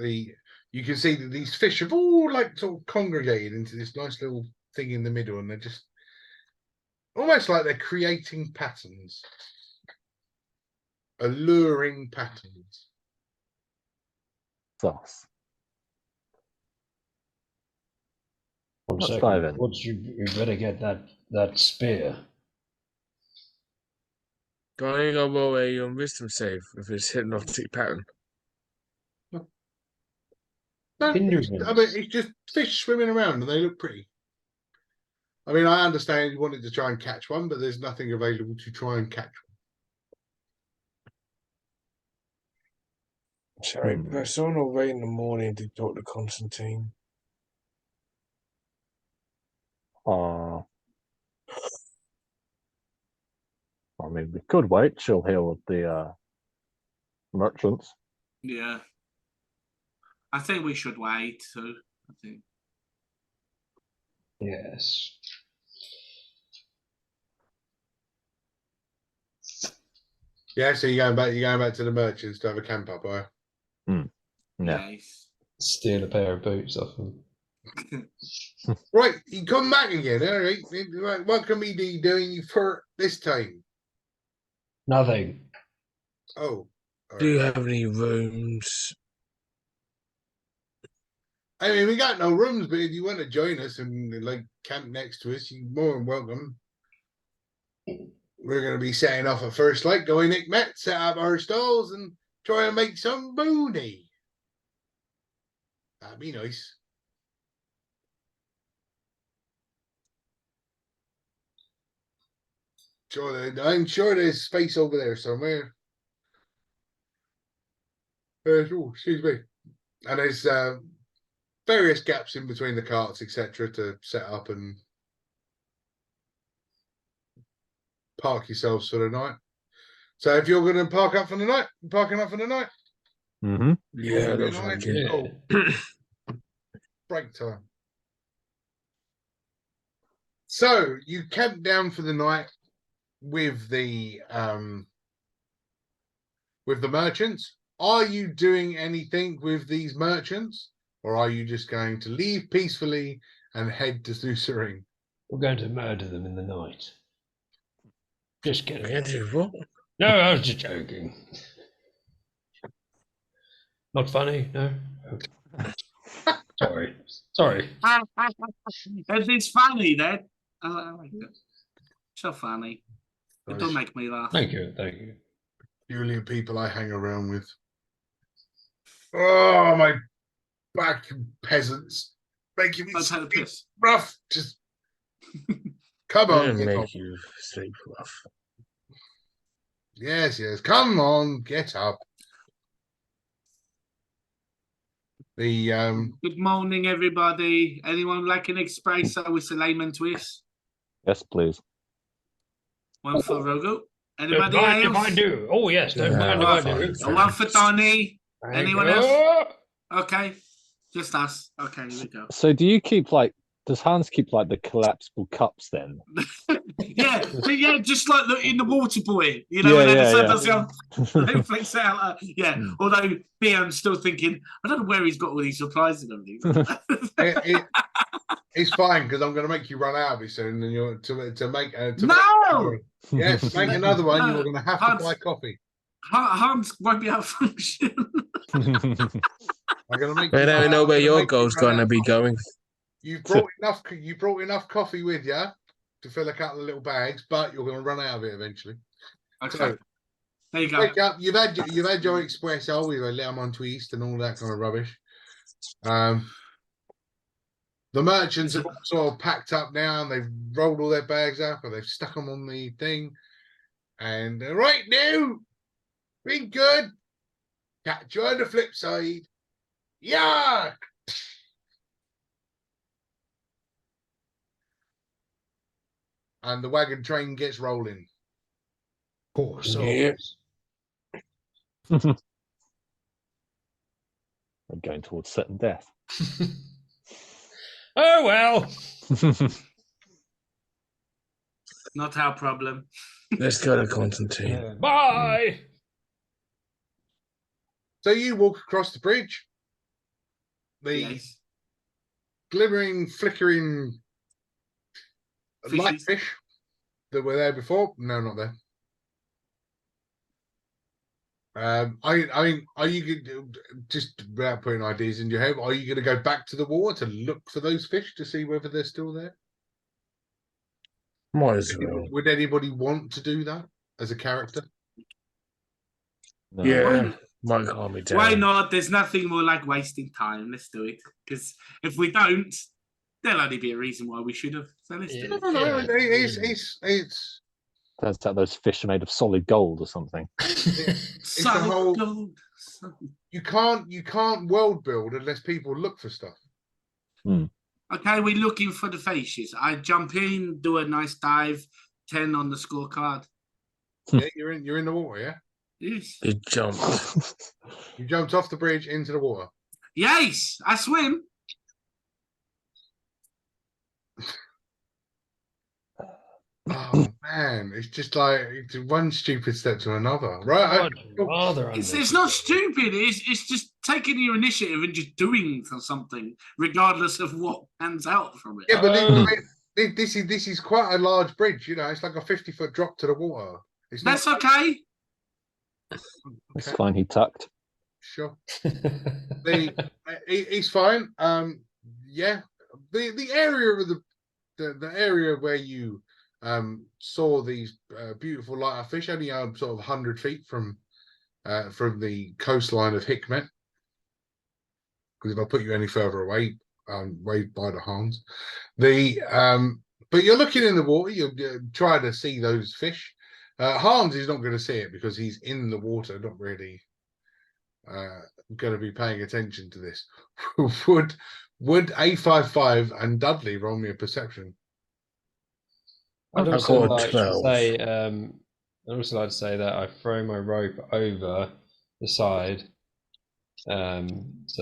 you can see that these fish have all like sort of congregated into this nice little thing in the middle, and they're just almost like they're creating patterns, alluring patterns. Sauce. One Let's second. dive in. You better get that spear. Don't you go roll a wisdom save if it's hypnotic pattern? No, it's just fish swimming around and they look pretty. I mean, I understand you wanted to try and catch one, but there's nothing available to try and catch one. Sorry, but I saw no way in the morning to talk to Constantine. I mean, we could wait. She'll heal with the merchants. Yeah. I think we should wait too. I think. Yes. Yeah, so you're going back to the merchants to have a camp up, are you? Yeah. Nice. Steal a pair of boots off them. Right, you come back again. All right. What can we be doing for this time? Nothing. Oh. Do you have any rooms? I mean, we got no rooms, but if you want to join us and like camp next to us, you're more than welcome. We're going to be setting off at first light, going Nick Met, set up our stalls, and try and make some booty. That'd be nice. I'm sure there's space over there somewhere. Oh, excuse me. And there's various gaps in between the carts, etc., to set up and park yourselves for the night. So if you're going to park up for the night, parking up for the night. Mm-hmm. Yeah, looks like it. Yeah. Break time. So you camp down for the night with the merchants. Are you doing anything with these merchants, or are you just going to leave peacefully and head to Susering? We're going to murder them in the night. Just kidding. Yeah, do what? No, I was just joking. Not funny, no? Sorry. It's funny, that. I like it. So funny. It don't make me laugh. Thank you. Julian people I hang around with. Oh, my back peasants. Making me sleep rough. Just come on. Make you sleep rough. Yes. Come on, get up. Good morning, everybody. Anyone like an espresso with a lemon twist? Yes, please. One for Rogo. Don't Anybody mind else? if I do. Oh, yes, don't mind if I do. One for Donny. Anyone else? Okay, just us. Okay, here we go. So do you keep does Hans keep the collapsible cups then? yeah, just like in the water boy, Yeah. flicks out. Although Bjorn's still thinking, I don't know where he's got all these supplies and everything. It's fine because I'm going to make you run out of it soon, and you're to make no. Yes, make another one. You're going to have to buy coffee. Hans won't be able to function. I'm going to make. I don't know where your goal's going to be going. You brought enough coffee with you to fill a couple of little bags, but you're going to run out of it eventually. Okay. So, there you go. Wake up. You've had your espresso with a lemon twist and all that kind of rubbish. The merchants have sort of packed up now, and they've rolled all their bags up, and they've stuck them on the thing. And right now, been good. Catch you on the flip side. Yeah. And the wagon train gets rolling. Poor souls. Yeah. I'm going towards certain death. Oh, well. Not our problem. Let's go to Constantine. Bye. So you walk across the bridge. The glimmering, flickering light fish that were there before. No, not there. I mean, are you just without putting ideas in your head? Are you going to go back to the water to look for those fish to see whether they're still there? Might as well. Would anybody want to do that as a character? No. Yeah, might calm me down. Why not? There's nothing more like wasting time. Let's do it. Because if we don't, there'll only be a reason why we should have. So let's do it. No, it's Turns out those fish are made of solid gold or something. it's the whole, gold. you can't world build unless people look for stuff. Okay, we're looking for the fishes. I jump in, do a nice dive, 10 on the scorecard. Yeah, you're in the water, yeah? Yes. You jumped. You jumped off the bridge into the water. Yes, I swim. Oh man, it's just like it's one stupid step to another, right? It's not stupid. It's just taking your initiative and just doing something, regardless of what hands out from it. Yeah, but this is quite a large bridge. You know, it's like a 50-foot drop to the water. It's That's not, okay. It's fine. He tucked. Sure. It's fine. Yeah. The area of the area where you saw these beautiful lighter fish only sort of 100 feet from the coastline of Hikmet. Because if I put you any further away, way by the Hans, but you're looking in the water. You're trying to see those fish. Hans is not going to see it because he's in the water, not really going to be paying attention to this. would A55 and Dudley roll me a perception? I'd I also got like 12. to say, I'd also like to say that I throw my rope over the side, so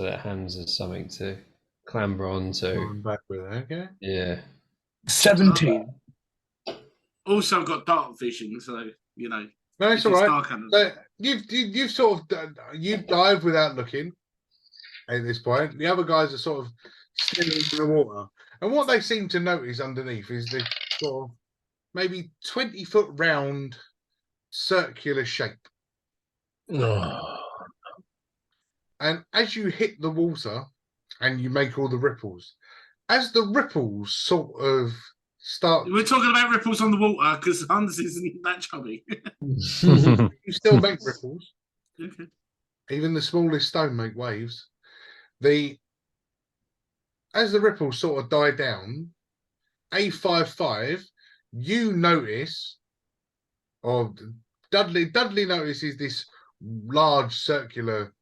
that Hans has something to clamber onto. I'm back with it, okay. Yeah. 17. Also got dark vision, so you know. No, it's all it's right. dark under But you've sort of you dive without looking at this point. The other guys are sort of still in the water, and what they seem to notice underneath is the sort of maybe 20-foot round circular shape. And as you hit the water and you make all the ripples, as the ripples sort of start, We're talking about ripples on the water because Hans isn't that chubby. you still make ripples. Okay. Even the smallest stone make waves. As the ripples sort of die down, A55, you notice, or Dudley notices this large circular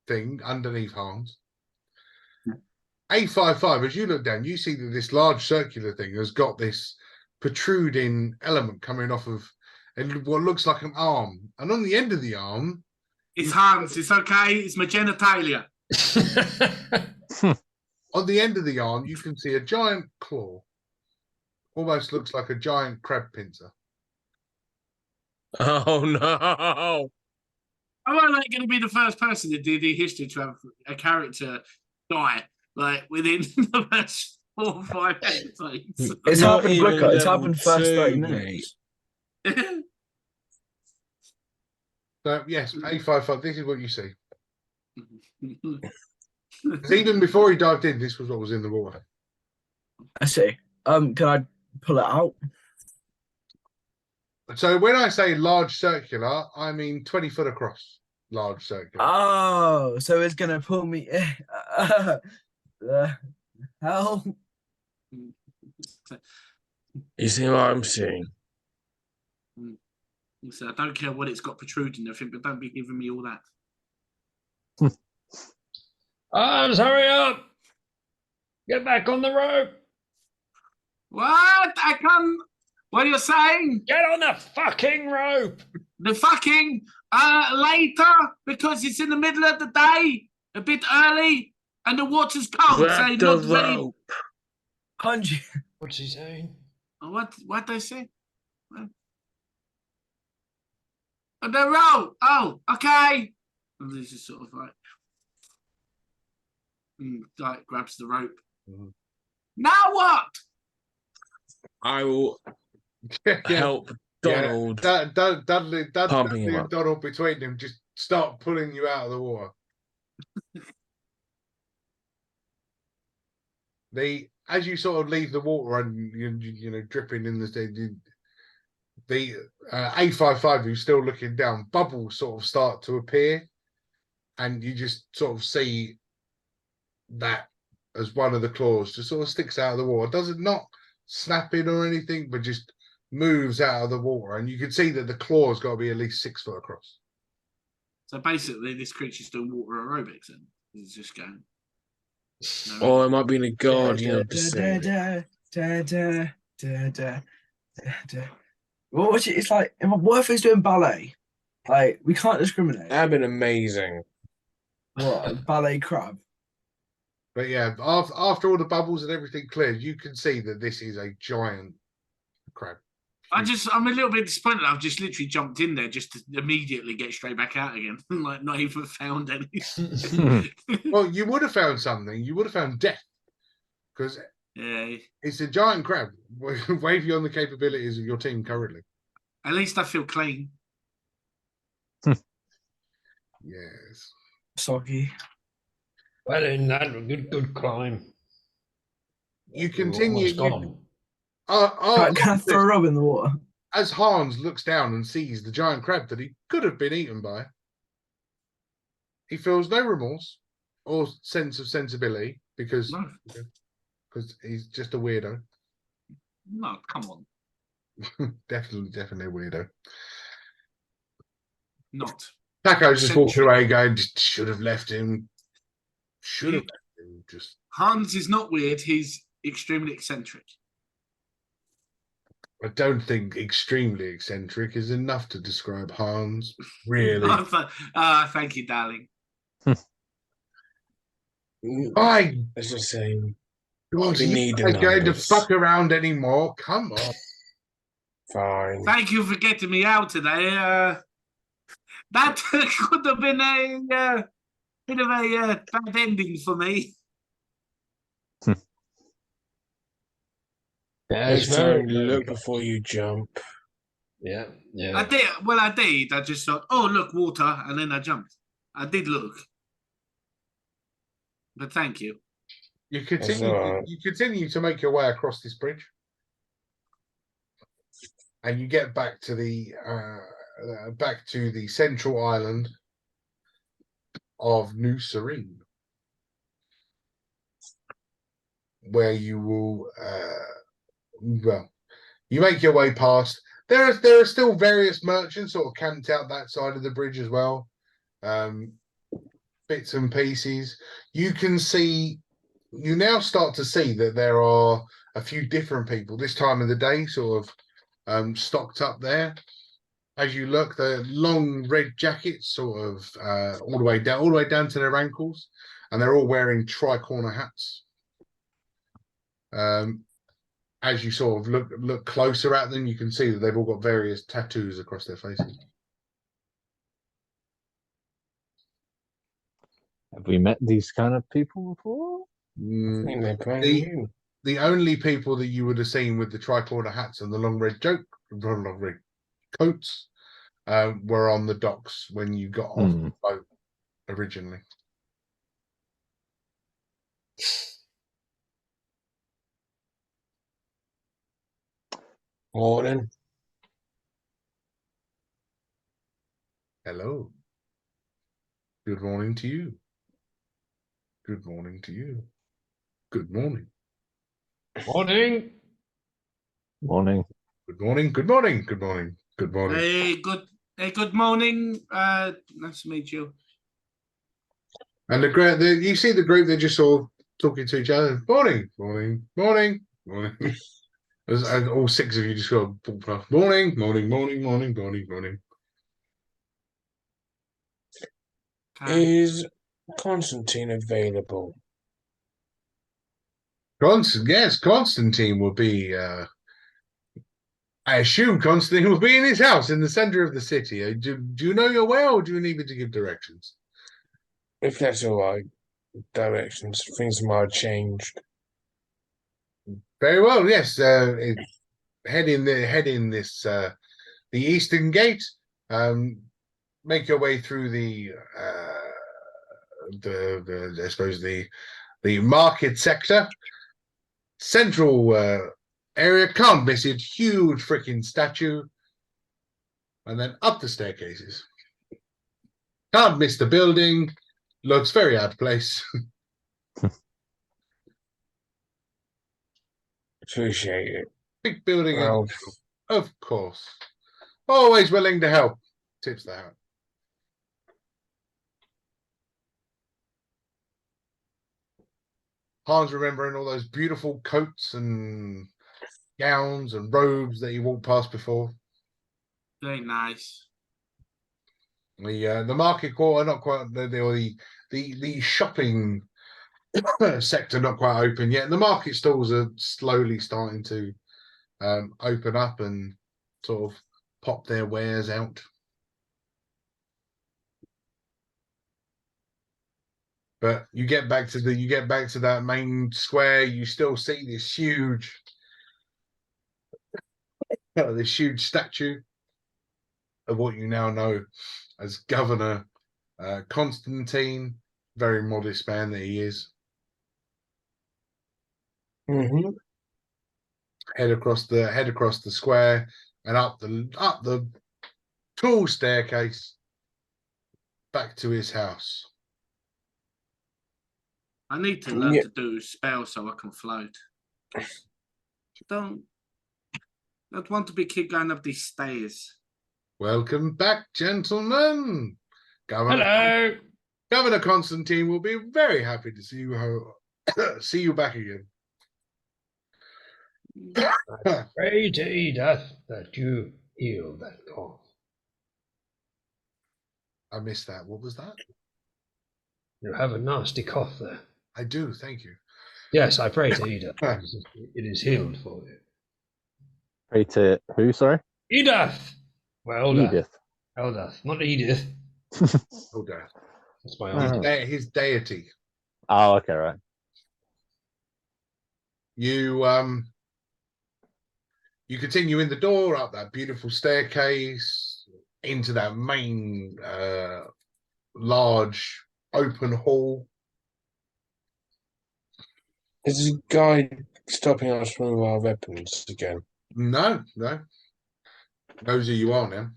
thing underneath Hans. A55, as you look down, you see that this large circular thing has got this protruding element coming off of what looks like an arm. And on the end of the arm, It's Hans. It's okay. It's my genitalia. on the end of the arm, you can see a giant claw. Almost looks like a giant crab pincer. Oh no! Am I like going to be the first person in D&D history to have a character die like within the first 4 or 5 episodes? It's Not happened even quicker. It's level happened first 30 2, minutes. So yes, A55, this is what you see. 'Cause even before he dived in, this was what was in the water. I see. Can I pull it out? So when I say large circular, I mean 20 foot across. Large circular. Oh, so it's gonna pull me. Hell. You see what I'm seeing? So I don't care what it's got protruding, I think, but don't be giving me all that. Hans, hurry up! Get back on the rope! What? I can't. What are you saying? Get on the fucking rope! The fucking later because it's in the middle of the day, a bit early, and the water's cold. So Grab the not very. rope. 100. What's he saying? What they say? What? The rope. Oh, okay. And this is sort of like grabs the rope. Mm-hmm. Now what? I will help Donald. Dudley pumping him and up. Donald between them just start pulling you out of the water. As you sort of leave the water and you know dripping in the A55 who's still looking down, bubbles sort of start to appear, and you just sort of see that as one of the claws just sort of sticks out of the water. Does it not snap in or anything, but just moves out of the water, and you can see that the claw's got to be at least 6 foot across. So basically, this creature's doing water aerobics, and he's just going. Or it might be the guardian of the sea. What? It's like, what if he's doing ballet? Like, we can't discriminate. That'd been amazing. What? Ballet crab? But yeah, after all the bubbles and everything clears, you can see that this is a giant crab. I'm a little bit disappointed. I've just literally jumped in there just to immediately get straight back out again. Like, not even found any. Well, you would have found something. You would have found death. Because it's a giant crab, way beyond the capabilities of your team currently. At least I feel clean. Yes. Soggy. Well, in that good climb. You continue. Gone. Can I throw Rob in the water? As Hans looks down and sees the giant crab that he could have been eaten by, he feels no remorse or sense of sensibility because he's just a weirdo. No, come on. definitely a weirdo. Not. Taco's just walked away going, should have left him. Should have left him. Just Hans is not weird, he's extremely eccentric. I don't think extremely eccentric is enough to describe Hans, really. Thank you, darling. It's the same. God, you are going to fuck around anymore? Come on. Fine. Thank you for getting me out today. That could have been a bit of a bad ending for me. Next time, look before you jump. Yeah. I did. Well, I did. I just thought, oh, look, water, and then I jumped. I did look. But thank you. You continue to make your way across this bridge. And you get back to the central island of New Serene, where you will you make your way past. There are still various merchants sort of camped out that side of the bridge as well. Bits and pieces. You now start to see that there are a few different people this time of the day sort of stocked up there. As you look, the long red jackets sort of all the way down to their ankles, and they're all wearing tri-corner hats. As you sort of look closer at them, you can see that they've all got various tattoos across their faces. Have we met these kind of people before? I think they're brand new. The only people that you would have seen with the tri-corner hats and the long red coats were on the docks when you got off the boat originally. Morning. Hello. Good morning to you. Good morning to you. Good morning. Morning. Morning. Good morning. Good morning. Good morning. Good morning. Good morning. Nice to meet you. And you see the group, they're just all talking to each other. Morning, morning, morning, morning. And all six of you just go morning, morning, morning, morning, morning, morning. Is Constantine available? Yes, Constantine will be. I assume Constantine will be in his house in the center of the city. Do you know your way, or do you need me to give directions? If that's all right, directions. Things might have changed. Very well. Yes. Head in this the eastern gate. Make your way through the I suppose the market sector, central area. Can't miss it. Huge freaking statue, and then up the staircases. Can't miss the building. Looks very out of place. Appreciate it. Big building, Well, of course. Always willing to help. Tips the hat. Hans remembering all those beautiful coats and gowns and robes that he walked past before. Very nice. The market quarter not quite the shopping sector not quite open yet. The market stalls are slowly starting to open up, and sort of pop their wares out. But you get back to that main square, you still see this huge statue of what you now know as Governor Constantine, very modest man that he is. Mm-hmm. Head across the square and up the tall staircase back to his house. I need to learn to do spells so I can float. Don't want to be keep going up these stairs. Welcome back, gentlemen. Governor Constantine will be very happy to see you back again. Pray to Edith that you heal that cough. I missed that. What was that? You have a nasty cough there. I do, thank you. Yes, I pray to Edith. It is healed for you. Pray to who, sorry? Edith! Well, Edith. Eldeth, not Edith. Oh, dear. That's my own. His deity. Oh, okay, right. You continue in the door, up that beautiful staircase, into that main large open hall. Is this guy stopping us from our weapons again? No. Knows who you are now.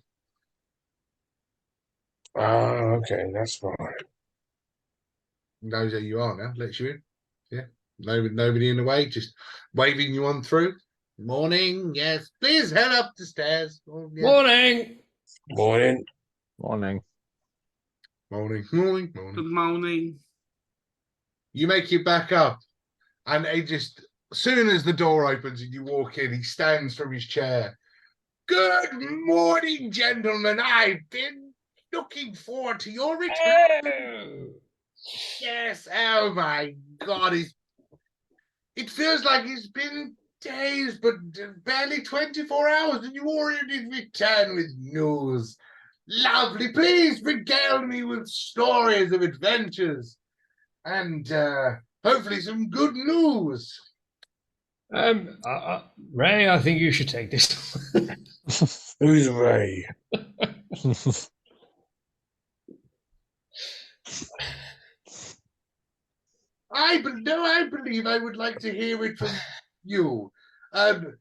Ah, okay, that's fine. Knows who you are now. Lets you in. Yeah. Nobody in the way, just waving you on through. Morning. Yes. Please head up the stairs. Oh, yeah. Morning! Morning. Morning. Good morning. You make it back up, and as soon as the door opens and you walk in, he stands from his chair. Good morning, gentlemen. I've been looking forward to your return. Oh. Yes. Oh my God. It feels like it's been days, but barely 24 hours, and you already return with news. Lovely. Please regale me with stories of adventures and hopefully some good news. Ray, I think you should take this. Who's Ray? I believe I would like to hear it from you. I'm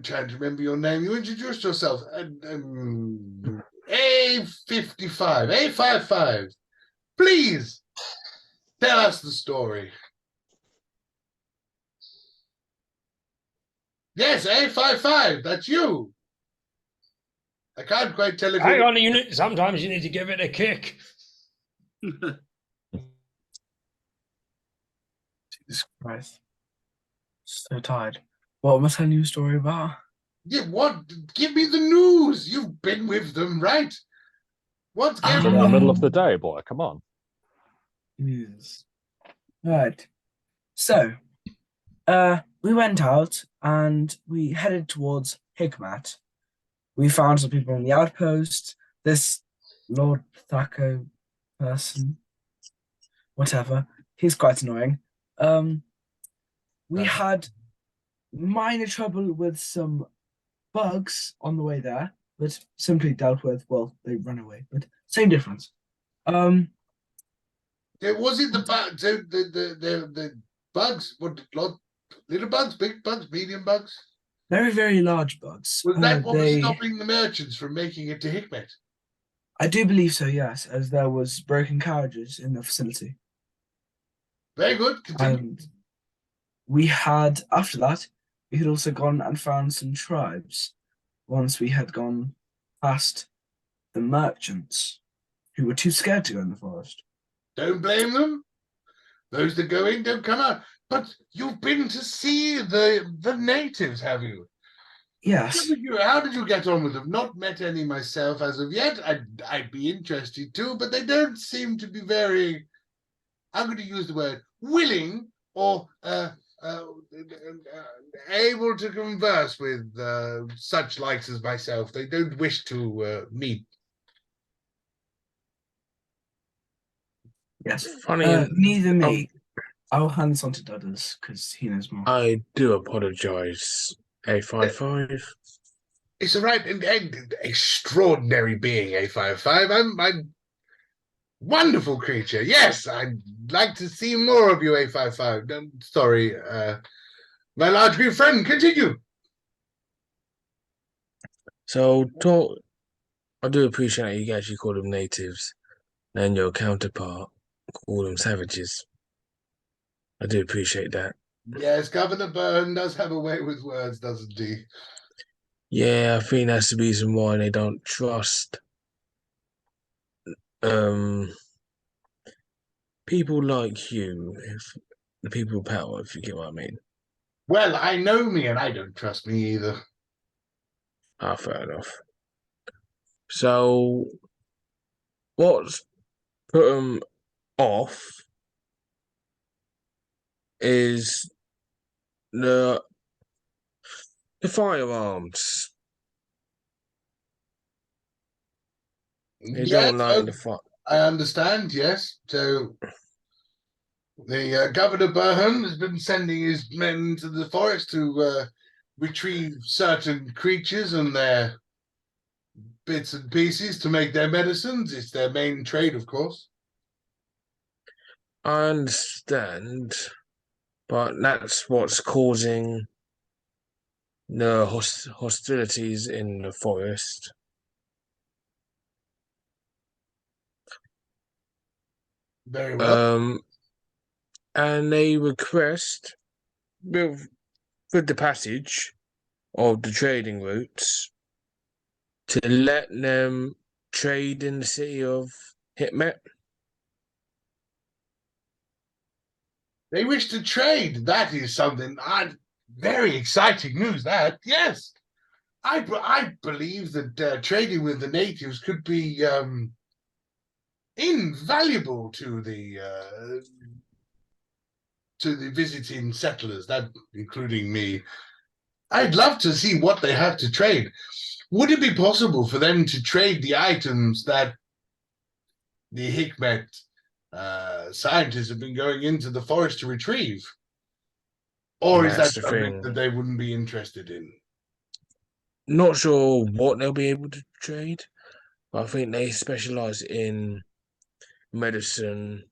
trying to remember your name. You introduced yourself. A55. Please tell us the story. Yes, A55. That's you. I can't quite tell if. Hang on, sometimes you need to give it a kick. Jesus Christ. So tired. What am I telling you a story about? Yeah, what? Give me the news. You've been with them, right? What's going In the on? middle of the day, boy. Come on. News. Right. So, we went out and we headed towards Hikmat. We found some people on the outpost. This Lord Thaco person, whatever, he's quite annoying. We had minor trouble with some bugs on the way there, but simply dealt with. Well, they ran away, but same difference. Was it the bugs? What, little bugs, big bugs, medium bugs? Very, very large bugs. Was that what was stopping the merchants from making it to Hikmet? I do believe so, yes, as there was broken carriages in the facility. Very good. Continue. And we had, after that, we had also gone and found some tribes once we had gone past the merchants who were too scared to go in the forest. Don't blame them. Those that go in don't come out. But you've been to see the natives, have you? Yes. How did you get on with them? Not met any myself as of yet. I'd be interested too, but they don't seem to be very, I'm going to use the word, willing or able to converse with such likes as myself. They don't wish to meet. Yes. Funny, Neither me. I'll hand this on to Dudders because he knows more. I do apologize, A55. It's a right and extraordinary being, A55. I'm wonderful creature. Yes, I'd like to see more of you, A55. Sorry, my large green friend, continue. So, I do appreciate that you actually call them natives and your counterpart call them savages. I do appreciate that. Yes, Governor Byrne does have a way with words, doesn't he? Yeah, I think that's the reason why they don't trust people like you, if the people with power, if you get what I mean. Well, I know me, and I don't trust me either. Ah, fair enough. So, what's put them off is the firearms. They Yes, don't like the fire. I understand. Yes, so the Governor Byrne has been sending his men to the forest to retrieve certain creatures and their bits and pieces to make their medicines. It's their main trade, of course. I understand, but that's what's causing the hostilities in the forest. Very well. And they request with the passage of the trading routes to let them trade in the city of Hitmet. They wish to trade. That is something very exciting news. That yes, I believe that trading with the natives could be invaluable to the visiting settlers. That including me. I'd love to see what they have to trade. Would it be possible for them to trade the items that the Hikmet scientists have been going into the forest to retrieve? Or is that something that they wouldn't be interested in? Not sure what they'll be able to trade, but I think they specialize in medicine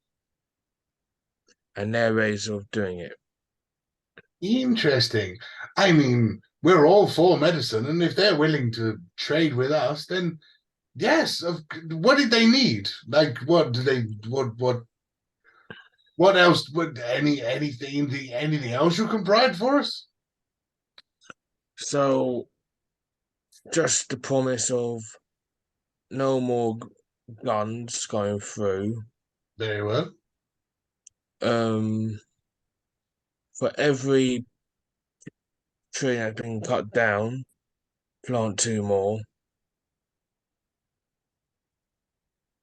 and their ways of doing it. Interesting. I mean, we're all for medicine, and if they're willing to trade with us, then yes. What did they need? Like, what do they? What else? Would anything else you can provide for us? So, just the promise of no more guns going through. Very well. For every tree that's been cut down, plant 2 more.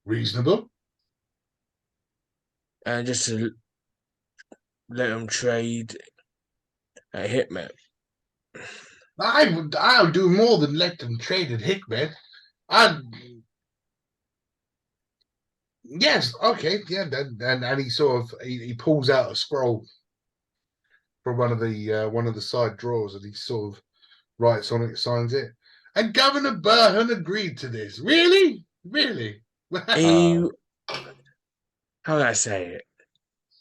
Reasonable. And just to let them trade at Hitmet. I'll do more than let them trade at Hikmet. Yes, okay, yeah, and he sort of he pulls out a scroll from one of the side drawers, and he sort of writes on it, signs it. And Governor Byrne agreed to this. Really? Really? How do I say it?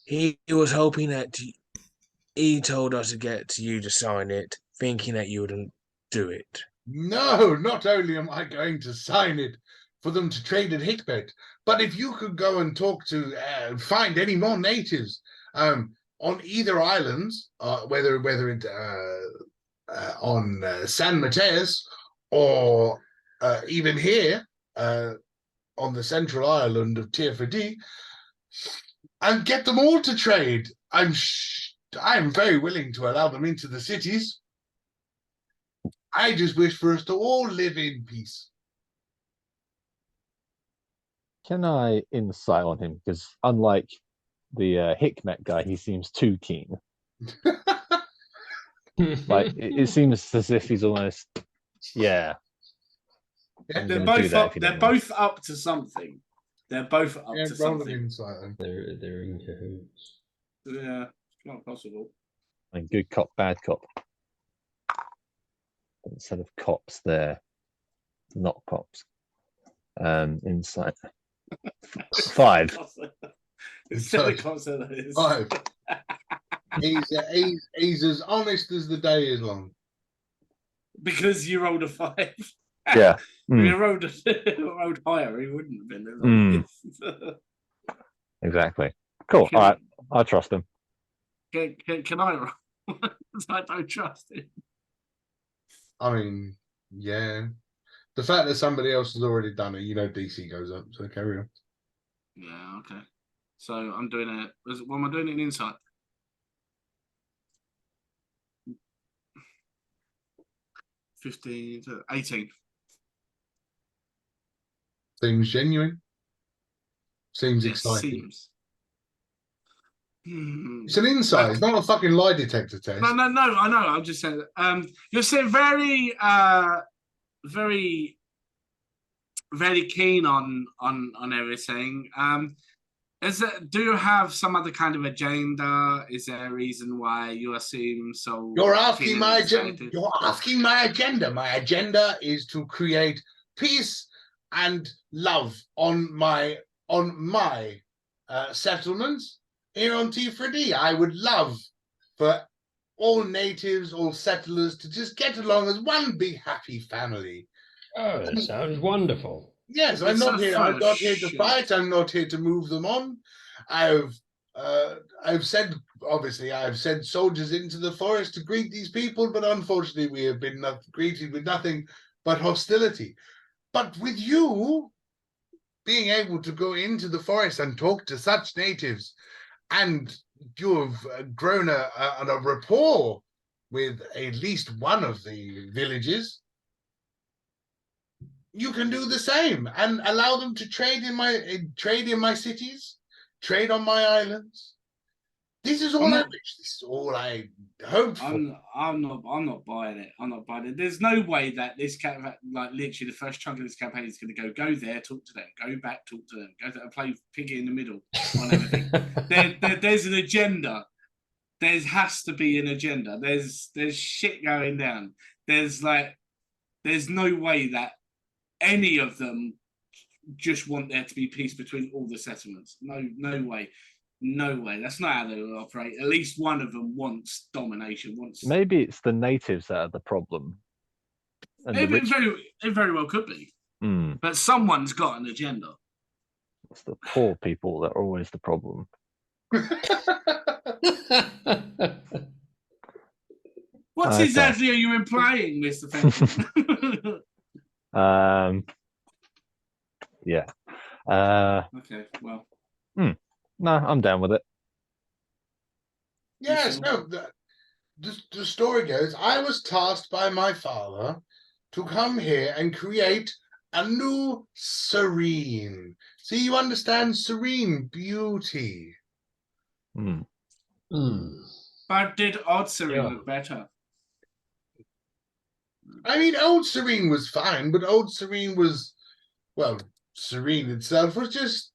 He was hoping that he told us to get you to sign it, thinking that you wouldn't do it. No, not only am I going to sign it for them to trade at Hikmet, but if you could go and talk to find any more natives on either islands, whether it on San Mateus or even here on the central island of Tirfadi, and get them all to trade. I'm very willing to allow them into the cities. I just wish for us to all live in peace. Can I insight on him? Because unlike the Hikmet guy, he seems too keen. Like it seems as if he's almost, yeah. I'm They're gonna do both that if up. you They're don't mind. both up to something. They're both up Yeah, to roll an something. insight then. They're in cahoots. Yeah, it's not possible. And good cop, bad cop. Instead of cops, they're not cops. Insight 5. Instead of cops, it is. 5. He's as honest as the day is long. Because you rolled a 5. Yeah. If you rolled higher, he wouldn't have been. Exactly. Cool. All right. I trust him. Can I roll? I don't trust him. I mean, yeah. The fact that somebody else has already done it, DC goes up. So carry on. Yeah. Okay. So I'm doing it. What am I doing? An insight. 15 to 18. Seems genuine. Seems It exciting. seems. It's an insight. It's not a fucking lie detector test. No. I know. I'm just saying. You're saying very, very, very keen on everything. Do you have some other kind of agenda? Is there a reason why you seem so? You're asking my agenda. excited? You're asking my agenda. My agenda is to create peace and love on my settlements here on T4D. I would love for all natives, all settlers to just get along as one big happy family. Oh, that sounds wonderful. Yes, I'm not here to fight. I'm not here to move them on. I've said, obviously, I've sent soldiers into the forest to greet these people, but unfortunately, we have been greeted with nothing but hostility. But with you being able to go into the forest and talk to such natives, and you have grown a rapport with at least one of the villages, you can do the same and allow them to trade in my cities, trade on my islands. This is all I wish. This is all I hope for. I'm not buying it. I'm not buying it. There's no way that this like literally the first chunk of this campaign is going to go there, talk to them, go back, talk to them, go there, play piggy in the middle on everything. There's an agenda. There has to be an agenda. There's shit going down. There's no way that any of them just want there to be peace between all the settlements. No way. No way. That's not how they will operate. At least one of them wants domination. Maybe it's the natives that are the problem. And it very well could be. But someone's got an agenda. It's the poor people that are always the problem. What exactly are you implying, Mr. Fenton? Yeah. Okay, well. No, I'm down with it. Yes, no. The story goes, I was tasked by my father to come here and create a new serene. See, you understand serene beauty. But did Odd Serene look better? I mean, Old Serene was fine, but Old Serene was, well, Serene itself was just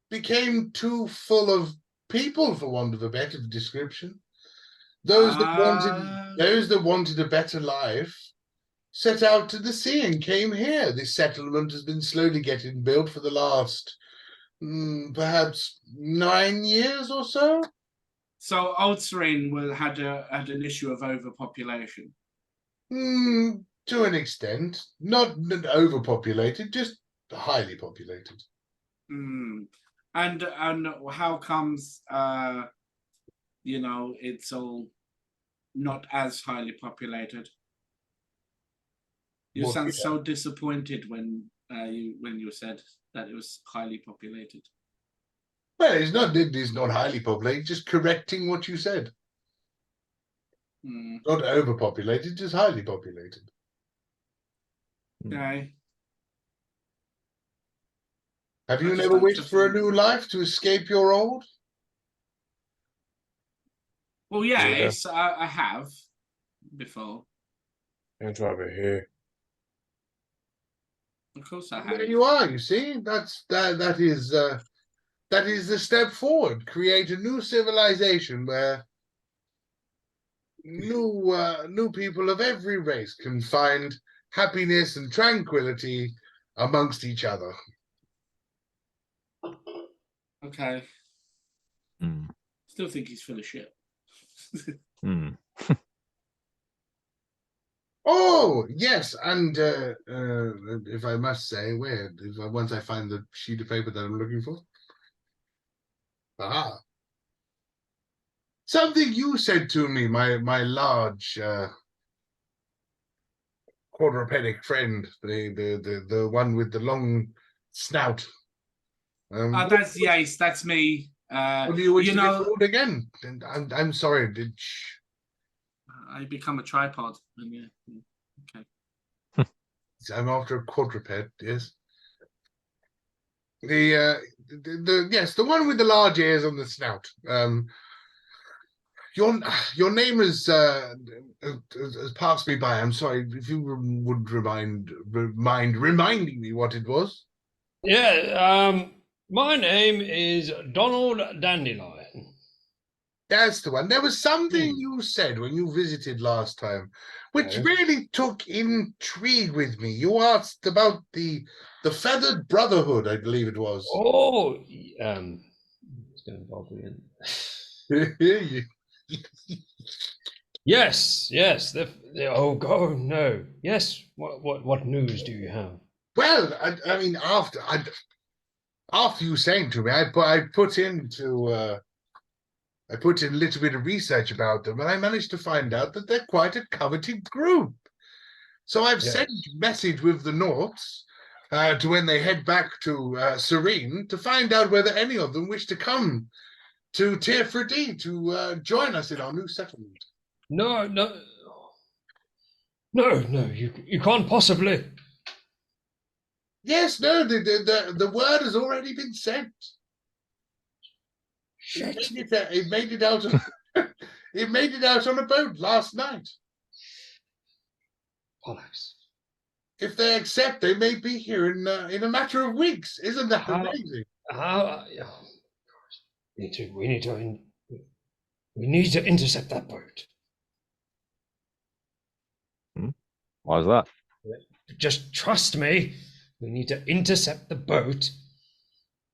became too full of people, for want of a better description. Those that wanted a better life set out to the sea and came here. This settlement has been slowly getting built for the last perhaps 9 years or so. So Old Serene had an issue of overpopulation. To an extent, not overpopulated, just highly populated. And how comes it's all not as highly populated? You sound so disappointed when you said that it was highly populated. Well, it's not highly populated, just correcting what you said. Not overpopulated, just highly populated. Okay. Have you never wished for a new life to escape your old? Well, yes, I have. before. It's over here. Of course I There have. you are. You see, that is the step forward. Create a new civilization where new people of every race can find happiness and tranquility amongst each other. Okay. Mm. Still think he's full of shit. Mm. Oh yes, and if I must say, once I find the sheet of paper that I'm looking for, something you said to me, my large quadrupedic friend, the one with the long snout. That's Yace. That's me. What do you wish to be know, called again? I'm sorry. I become a tripod. And yeah. Okay. I'm after a quadruped. Yes. The one with the large ears on the snout. Your name has passed me by. I'm sorry if you would mind reminding me what it was. Yeah, my name is Donald Dandelion. That's the one. There was something you said when you visited last time, which really took intrigue with me. You asked about the Feathered Brotherhood, I believe it was. Oh, it's going to involve again. Yes. Oh God, no. Yes. What news do you have? Well, I mean, after you saying to me, I put in a little bit of research about them, and I managed to find out that they're quite a coveted group. So I've sent a message with the Norts to when they head back to Serene to find out whether any of them wish to come to Tirfredi to join us in our new settlement. No, you can't possibly. Yes, no, the word has already been sent. Shit. It made it out. It made it out on a boat last night. Bollocks. If they accept, they may be here in a matter of weeks. Isn't that amazing? We need to intercept that boat. Why is that? Just trust me. We need to intercept the boat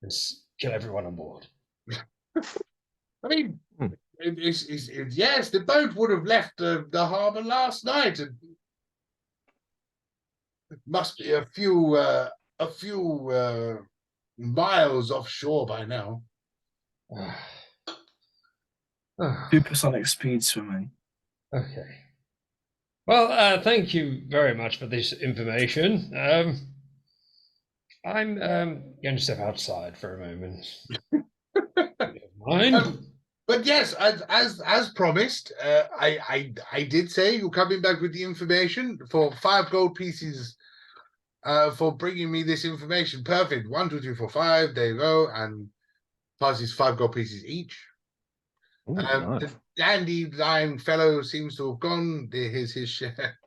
and kill everyone on board. I mean, yes, the boat would have left the harbour last night. And it must be a few miles offshore by now. Supersonic speed swimming. Okay. Well, thank you very much for this information. I'm going to step outside for a moment. Mind? But yes, as promised, I did say you're coming back with the information for 5 gold pieces. For bringing me this information. Perfect. 1, 2, 3, 4, 5. There you go. And passes 5 gold pieces each. Ooh, nice. The dandelion fellow seems to have gone. Here's his share.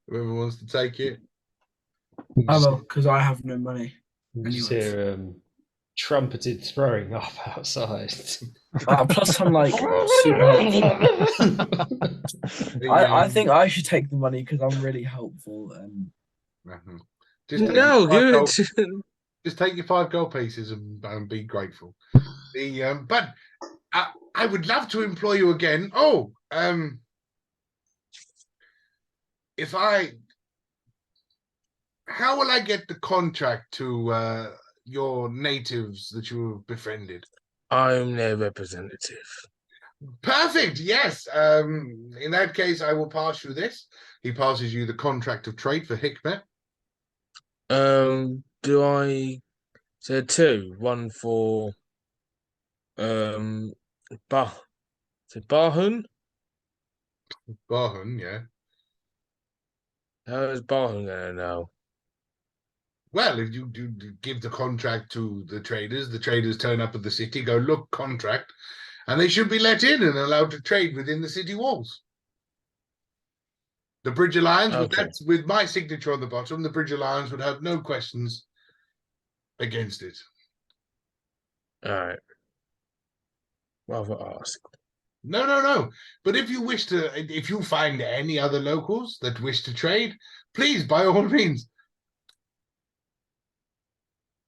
Whoever wants to take it. I will, because I have no money. You just hear trumpeted throwing up outside. Plus, I'm like super helpful. I think I should take the money because I'm really helpful and. Just take your 5 gold pieces and be grateful. But I would love to employ you again. Oh, how will I get the contract to your natives that you have befriended? I'm their representative. Perfect. Yes. In that case, I will pass you this. He passes you the contract of trade for Hikmet. Do I say 2? 1 for Bahun? Bahun, yeah. How is Bahun gonna know? Well, if you do give the contract to the traders turn up at the city, go, look, contract, and they should be let in and allowed to trade within the city walls. The Bridge Alliance, Okay. with my signature on the bottom, the Bridge Alliance would have no questions against it. All right. Rather ask. No. But if you find any other locals that wish to trade, please, by all means,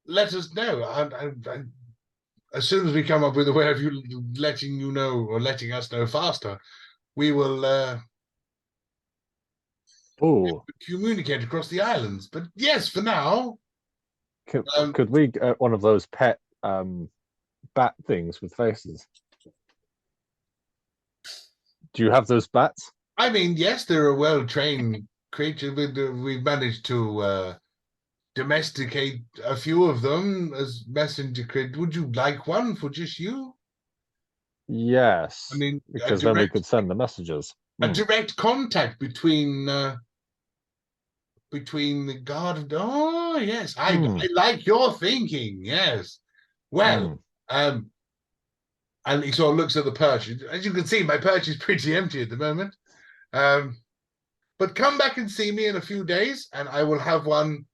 let us know. As soon as we come up with a way of letting you know or letting us know faster, we will communicate across the islands. But yes, for now, could we get one of those pet bat things with faces? Do you have those bats? I mean, yes, they're a well-trained creature. We've managed to domesticate a few of them as messenger creatures. Would you like one for just you? Yes. I mean, because then we could send the messages. A direct contact between the guard. Oh, yes, I like your thinking. Yes. Well, and he sort of looks at the perch. As you can see, my perch is pretty empty at the moment. But come back and see me in a few days, and I will have one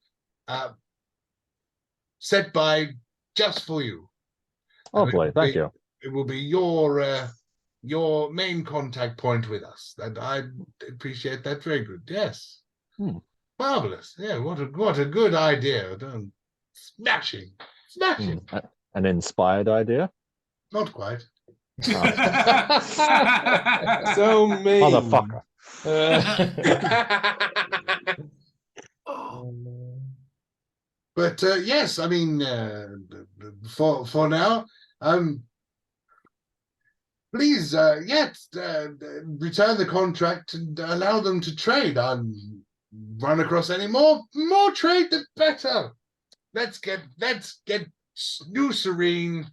set by just for you. Lovely, thank you. It will be your main contact point with us, and I appreciate that very good. Yes, marvelous. Yeah, what a good idea. Smashing. An inspired idea. Not quite. So mean. Motherfucker. But yes, I mean, for now, please, return the contract and allow them to trade. Run across any more trade, the better. Let's get New Serene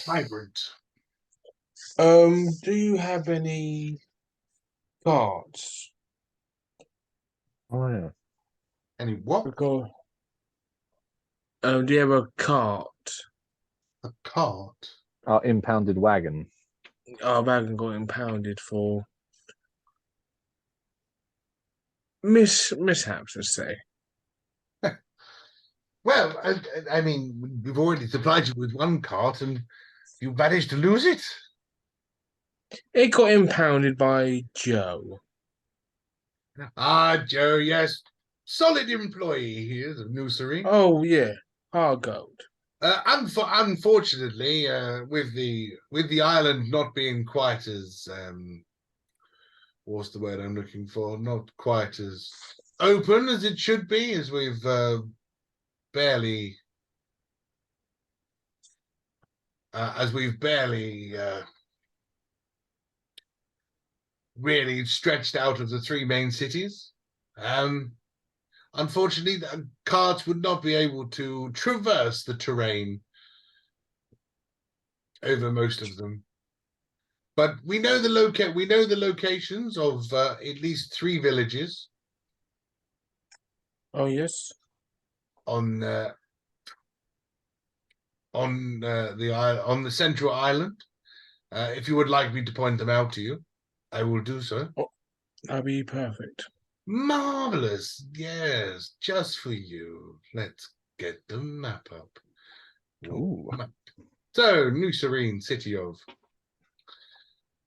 vibrant. Do you have any cards? Oh yeah. Any what? Because, do you have a cart? A cart? Our impounded wagon. Our wagon got impounded for mishaps, let's say. Well, I mean, we've already supplied you with one cart, and you managed to lose it. It got impounded by Joe. Ah, Joe, yes. Solid employee he is of New Serene. Oh, yeah. Hard gold. Unfortunately, with the island not being quite as what's the word I'm looking for? Not quite as open as it should be, as we've barely really stretched out of the three main cities. Unfortunately, the carts would not be able to traverse the terrain over most of them. But we know the locations of at least 3 villages. Oh yes. On the central island. If you would like me to point them out to you, I will do so. Oh, that'd be perfect. Marvelous. Yes, just for you. Let's get the map up. Ooh. So, New Serene, city of.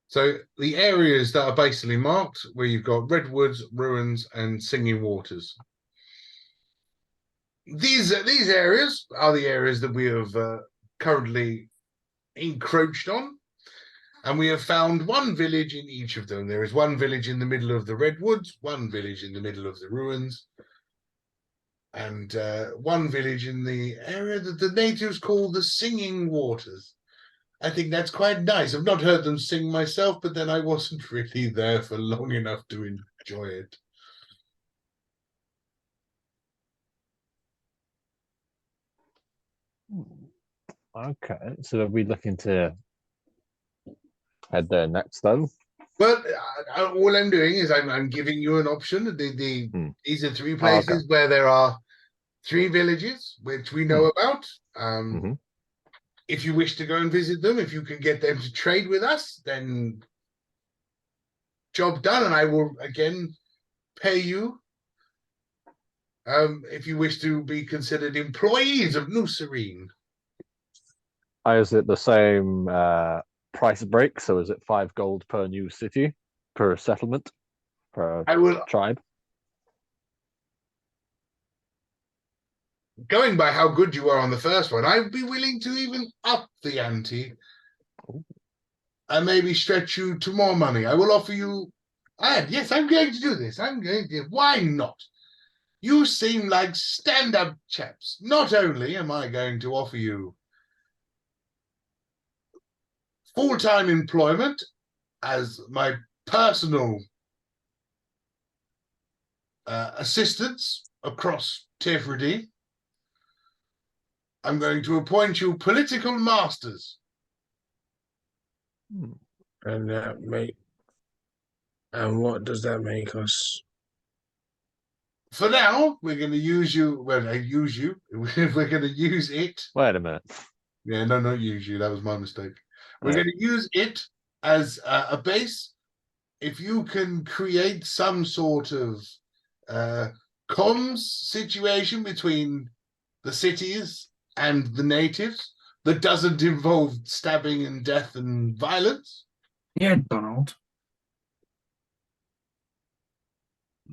So the areas that are basically marked, where you've got Redwoods, Ruins, and Singing Waters. These areas are the areas that we have currently encroached on, and we have found one village in each of them. There is one village in the middle of the Redwoods, one village in the middle of the Ruins, and one village in the area that the natives call the Singing Waters. I think that's quite nice. I've not heard them sing myself, but then I wasn't really there for long enough to enjoy it. Okay, so are we looking to head there next then? Well, all I'm doing is I'm giving you an option. These are 3 places where there are 3 villages, which we know about. If you wish to go and visit them, if you can get them to trade with us, then job done. And I will, again, pay you if you wish to be considered employees of New Serene. Is it the same price break? So is it 5 gold per new city, per settlement, per I will, tribe? going by how good you are on the first one, I'd be willing to even up the ante and maybe stretch you to more money. I will offer you, and yes, I'm going to do this. I'm going to, why not? You seem like stand-up chaps. Not only am I going to offer you full-time employment as my personal assistants across Tifredy, I'm going to appoint you political masters. And what does that make us? For now, we're going to use you. Well, use you. We're going to use it. Wait a minute. Yeah, no, not use you. That was my mistake. We're Yeah. going to use it as a base. If you can create some sort of comms situation between the cities and the natives that doesn't involve stabbing and death and violence. Yeah, Donald.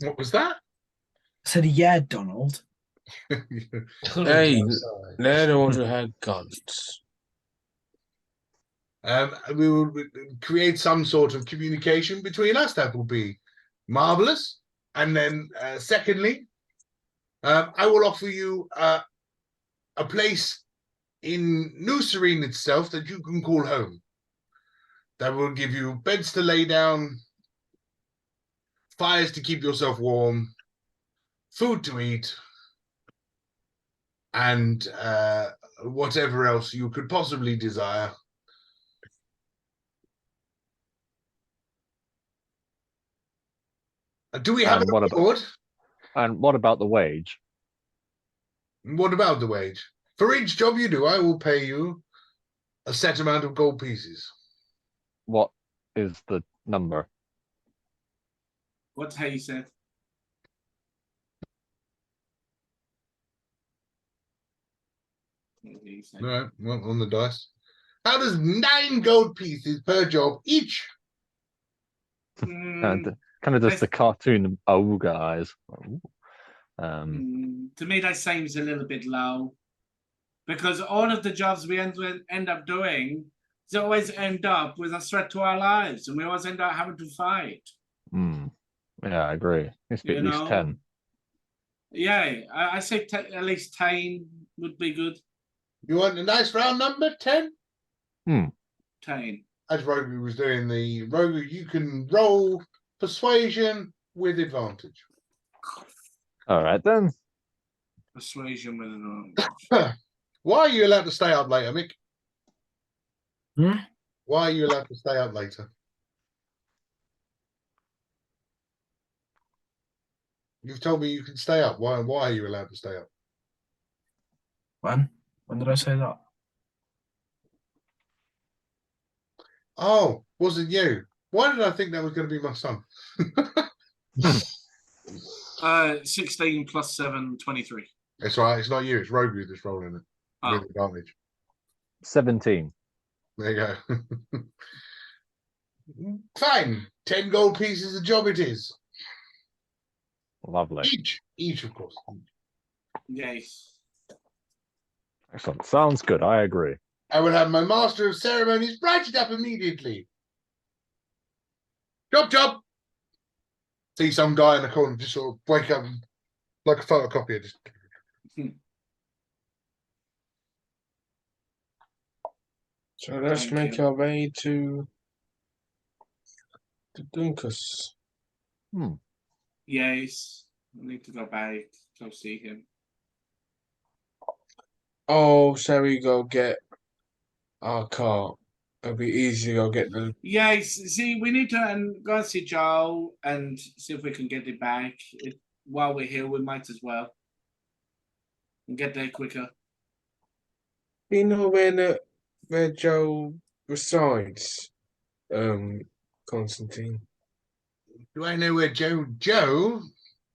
What was that? I said, yeah, Donald. Hey, they're the ones who had guns. We will create some sort of communication between us. That will be marvelous. And then, secondly, I will offer you a place in New Serene itself that you can call home. That will give you beds to lay down, fires to keep yourself warm, food to eat, and whatever else you could possibly desire. Do we have And a what about- reward? And what about the wage? What about the wage? For each job you do, I will pay you a set amount of gold pieces. What is the number? What's Hay said? All right, well, on the dice. How does 9 gold pieces per job each? And kind of does the cartoon ogre eyes. To me, that seems a little bit low, because all of the jobs we end up doing, they always end up with a threat to our lives, and we always end up having to fight. Yeah, I agree. Needs to be You at least know? 10. Yeah, I say at least 10 would be good. You want a nice round number, 10? 10. As Rogu was doing the Rogu, you can roll persuasion with advantage. All right, then. Persuasion with an advantage. Why are you allowed to stay up later, Mick? Hmm? Why are you allowed to stay up later? You've told me you can stay up. Why are you allowed to stay up? When? When did I say that? Oh, was it you? Why did I think that was going to be my son? 16 plus 7, 23. It's right. It's not you. It's Rogu that's rolling it Oh. with advantage. 17. There you go. Fine. 10 gold pieces a job it is. Lovely. Each, of course. Yes. Excellent. Sounds good. I agree. I will have my master of ceremonies write it up immediately. Job. See some guy in the corner just sort of wake up like a photocopier. Just... So let's make our way to Dunkus. Yes. I need to go back to see him. Oh, shall we go get our car? It'll be easy to go get the. Yes, see, we need to go and see Joe and see if we can get it back. While we're here, we might as well. And get there quicker. You know where Joe resides, Constantine. Do I know where Joe? Joe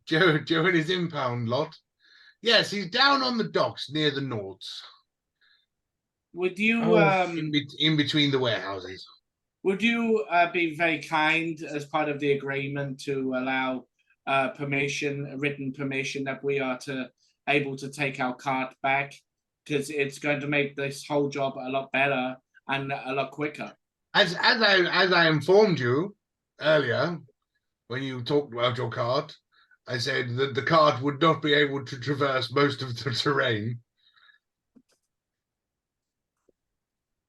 Joe and his impound lot. Yes, he's down on the docks near the Nords. Would you in between the warehouses. Would you be very kind as part of the agreement to allow written permission that we are able to take our cart back? Because it's going to make this whole job a lot better and a lot quicker. As I informed you earlier, when you talked about your cart, I said that the cart would not be able to traverse most of the terrain.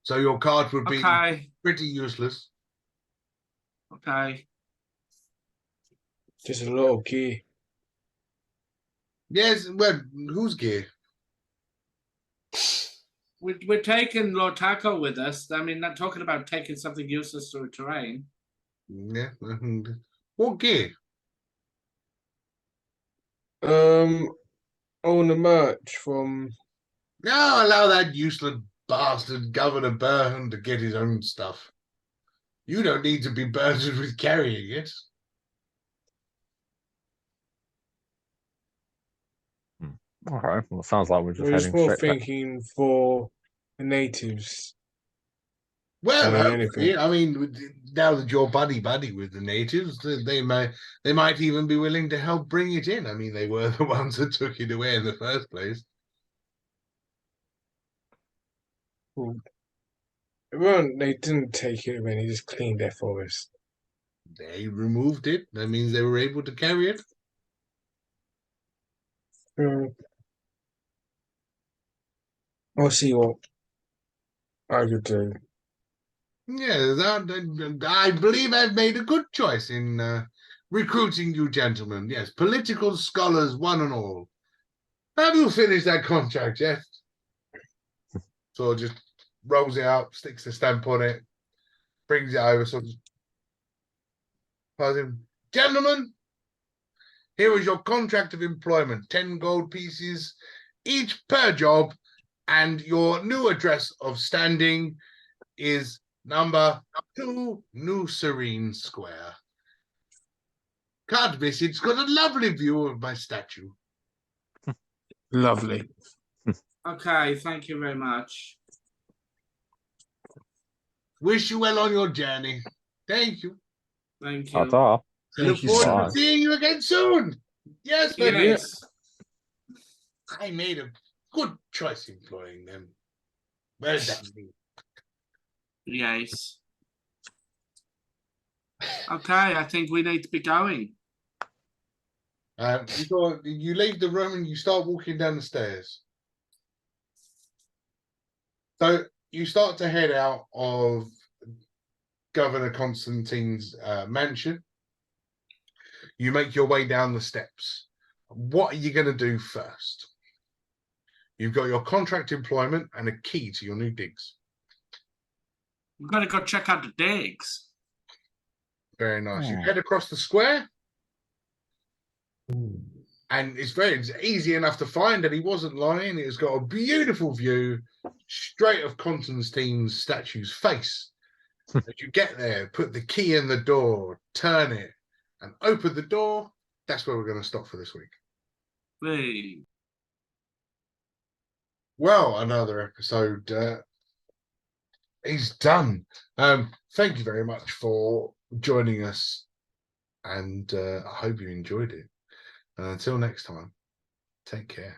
So your cart would be pretty useless. Okay. Just a little key. Yes, well, whose gear? We're taking Lord Taco with us. I mean, not talking about taking something useless through terrain. Yeah. What gear? All the merch from. No, allow that useless bastard Governor Burham to get his own stuff. You don't need to be burdened with carrying it. Okay, well, it sounds like we're just We're heading just more straight back. thinking for the natives. Well, hopefully, anything. I mean, now that you're buddy with the natives, they might even be willing to help bring it in. I mean, they were the ones that took it away in the first place. They didn't take it away, they just cleaned their forest. They removed it. That means they were able to carry it. I'll see what I could do. Yeah, I believe I've made a good choice in recruiting you gentlemen. Yes, political scholars, one and all. Have you finished that contract yet? So just rolls it out, sticks the stamp on it, brings it over, sort of tells him, gentlemen, here is your contract of employment, 10 gold pieces, each per job, and your new address of standing is number 2 New Serene Square. Can't miss it. It's got a lovely view of my statue. Lovely. Okay, thank you very much. Wish you well on your journey. Thank you. Thank you. Ta-ta. I look forward to seeing you again soon. Yes, but yes. I made a good choice employing them. Well done. Yes. Okay, I think we need to be going. You leave the room and you start walking down the stairs. So you start to head out of Governor Constantine's mansion. You make your way down the steps. What are you going to do first? You've got your contract employment and a key to your new digs. We've got to go check out the digs. Very nice. You head across the square. And it's easy enough to find, and he wasn't lying. It's got a beautiful view straight of Constantine's statue's face. As you get there, put the key in the door, turn it, and open the door. That's where we're going to stop for this week. Hey. Well, another episode is done. Thank you very much for joining us, and I hope you enjoyed it. And until next time, take care.